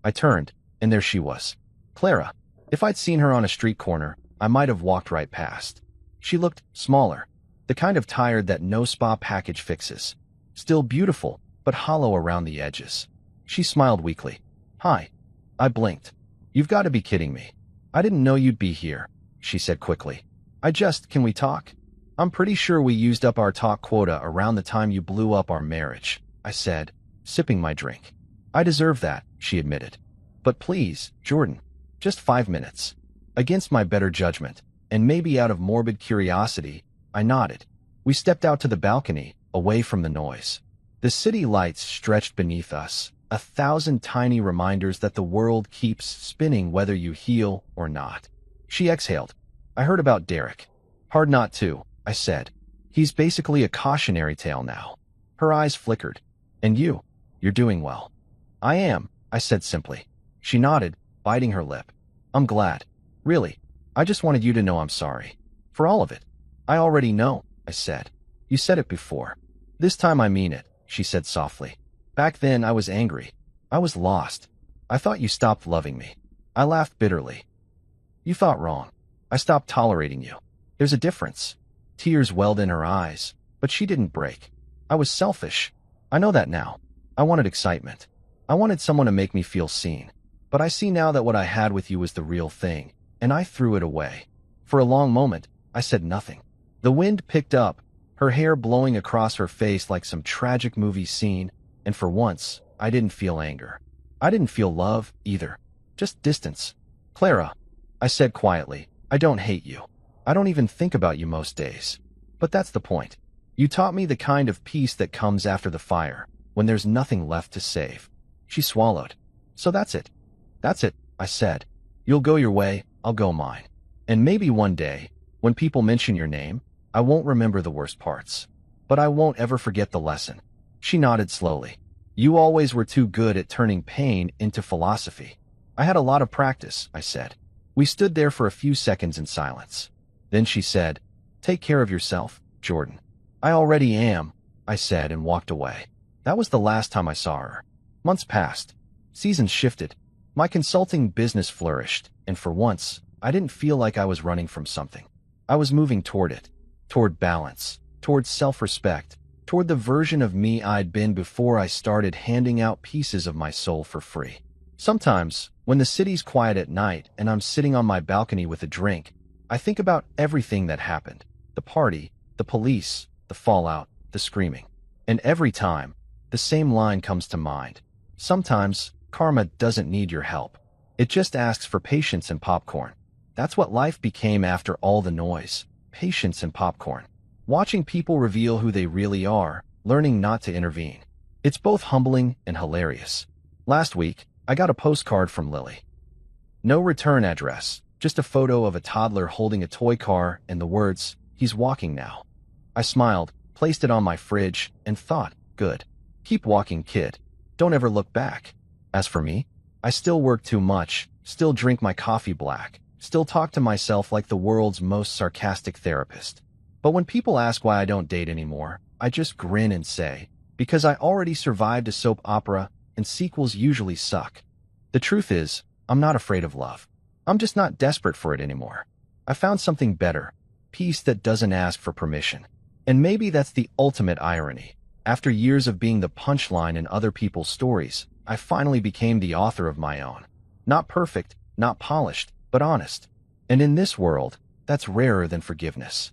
I turned, and there she was. Clara. If I'd seen her on a street corner, I might have walked right past. She looked smaller, the kind of tired that no spa package fixes. Still beautiful, but hollow around the edges. She smiled weakly. "Hi." I blinked. "You've got to be kidding me. I didn't know you'd be here," she said quickly. Can we talk?" "I'm pretty sure we used up our talk quota around the time you blew up our marriage," I said, sipping my drink. "I deserve that," she admitted. "But please, Jordan, just 5 minutes." Against my better judgment, and maybe out of morbid curiosity, I nodded. We stepped out to the balcony, away from the noise. The city lights stretched beneath us, 1,000 tiny reminders that the world keeps spinning whether you heal or not. She exhaled. "I heard about Derek." "Hard not to," I said. "He's basically a cautionary tale now." Her eyes flickered. "And you're doing well." "I am," I said simply. She nodded, biting her lip. "I'm glad. Really, I just wanted you to know I'm sorry. For all of it." "I already know," I said. "You said it before." "This time I mean it," she said softly. "Back then I was angry. I was lost. I thought you stopped loving me." I laughed bitterly. "You thought wrong. I stopped tolerating you. There's a difference." Tears welled in her eyes, but she didn't break. "I was selfish. I know that now. I wanted excitement. I wanted someone to make me feel seen. But I see now that what I had with you was the real thing, and I threw it away." For a long moment, I said nothing. The wind picked up, her hair blowing across her face like some tragic movie scene, and for once, I didn't feel anger. I didn't feel love, either. Just distance. "Clara," I said quietly, "I don't hate you. I don't even think about you most days. But that's the point. You taught me the kind of peace that comes after the fire, when there's nothing left to save." She swallowed. "So that's it." "That's it," I said. "You'll go your way, I'll go mine. And maybe one day, when people mention your name, I won't remember the worst parts. But I won't ever forget the lesson." She nodded slowly. "You always were too good at turning pain into philosophy." "I had a lot of practice," I said. We stood there for a few seconds in silence. Then she said, "Take care of yourself, Jordan." "I already am," I said and walked away. That was the last time I saw her. Months passed. Seasons shifted. My consulting business flourished, and for once, I didn't feel like I was running from something. I was moving toward it, toward balance, toward self-respect, toward the version of me I'd been before I started handing out pieces of my soul for free. Sometimes, when the city's quiet at night and I'm sitting on my balcony with a drink, I think about everything that happened. The party, the police, the fallout, the screaming. And every time, the same line comes to mind. Sometimes, karma doesn't need your help. It just asks for patience and popcorn. That's what life became after all the noise. Patience and popcorn. Watching people reveal who they really are, learning not to intervene. It's both humbling and hilarious. Last week, I got a postcard from Lily. No return address, just a photo of a toddler holding a toy car and the words, "He's walking now." I smiled, placed it on my fridge, and thought, good. Keep walking, kid. Don't ever look back. As for me, I still work too much, still drink my coffee black, still talk to myself like the world's most sarcastic therapist. But when people ask why I don't date anymore, I just grin and say, because I already survived a soap opera and sequels usually suck. The truth is, I'm not afraid of love. I'm just not desperate for it anymore. I found something better, peace that doesn't ask for permission. And maybe that's the ultimate irony. After years of being the punchline in other people's stories, I finally became the author of my own. Not perfect, not polished, but honest. And in this world, that's rarer than forgiveness.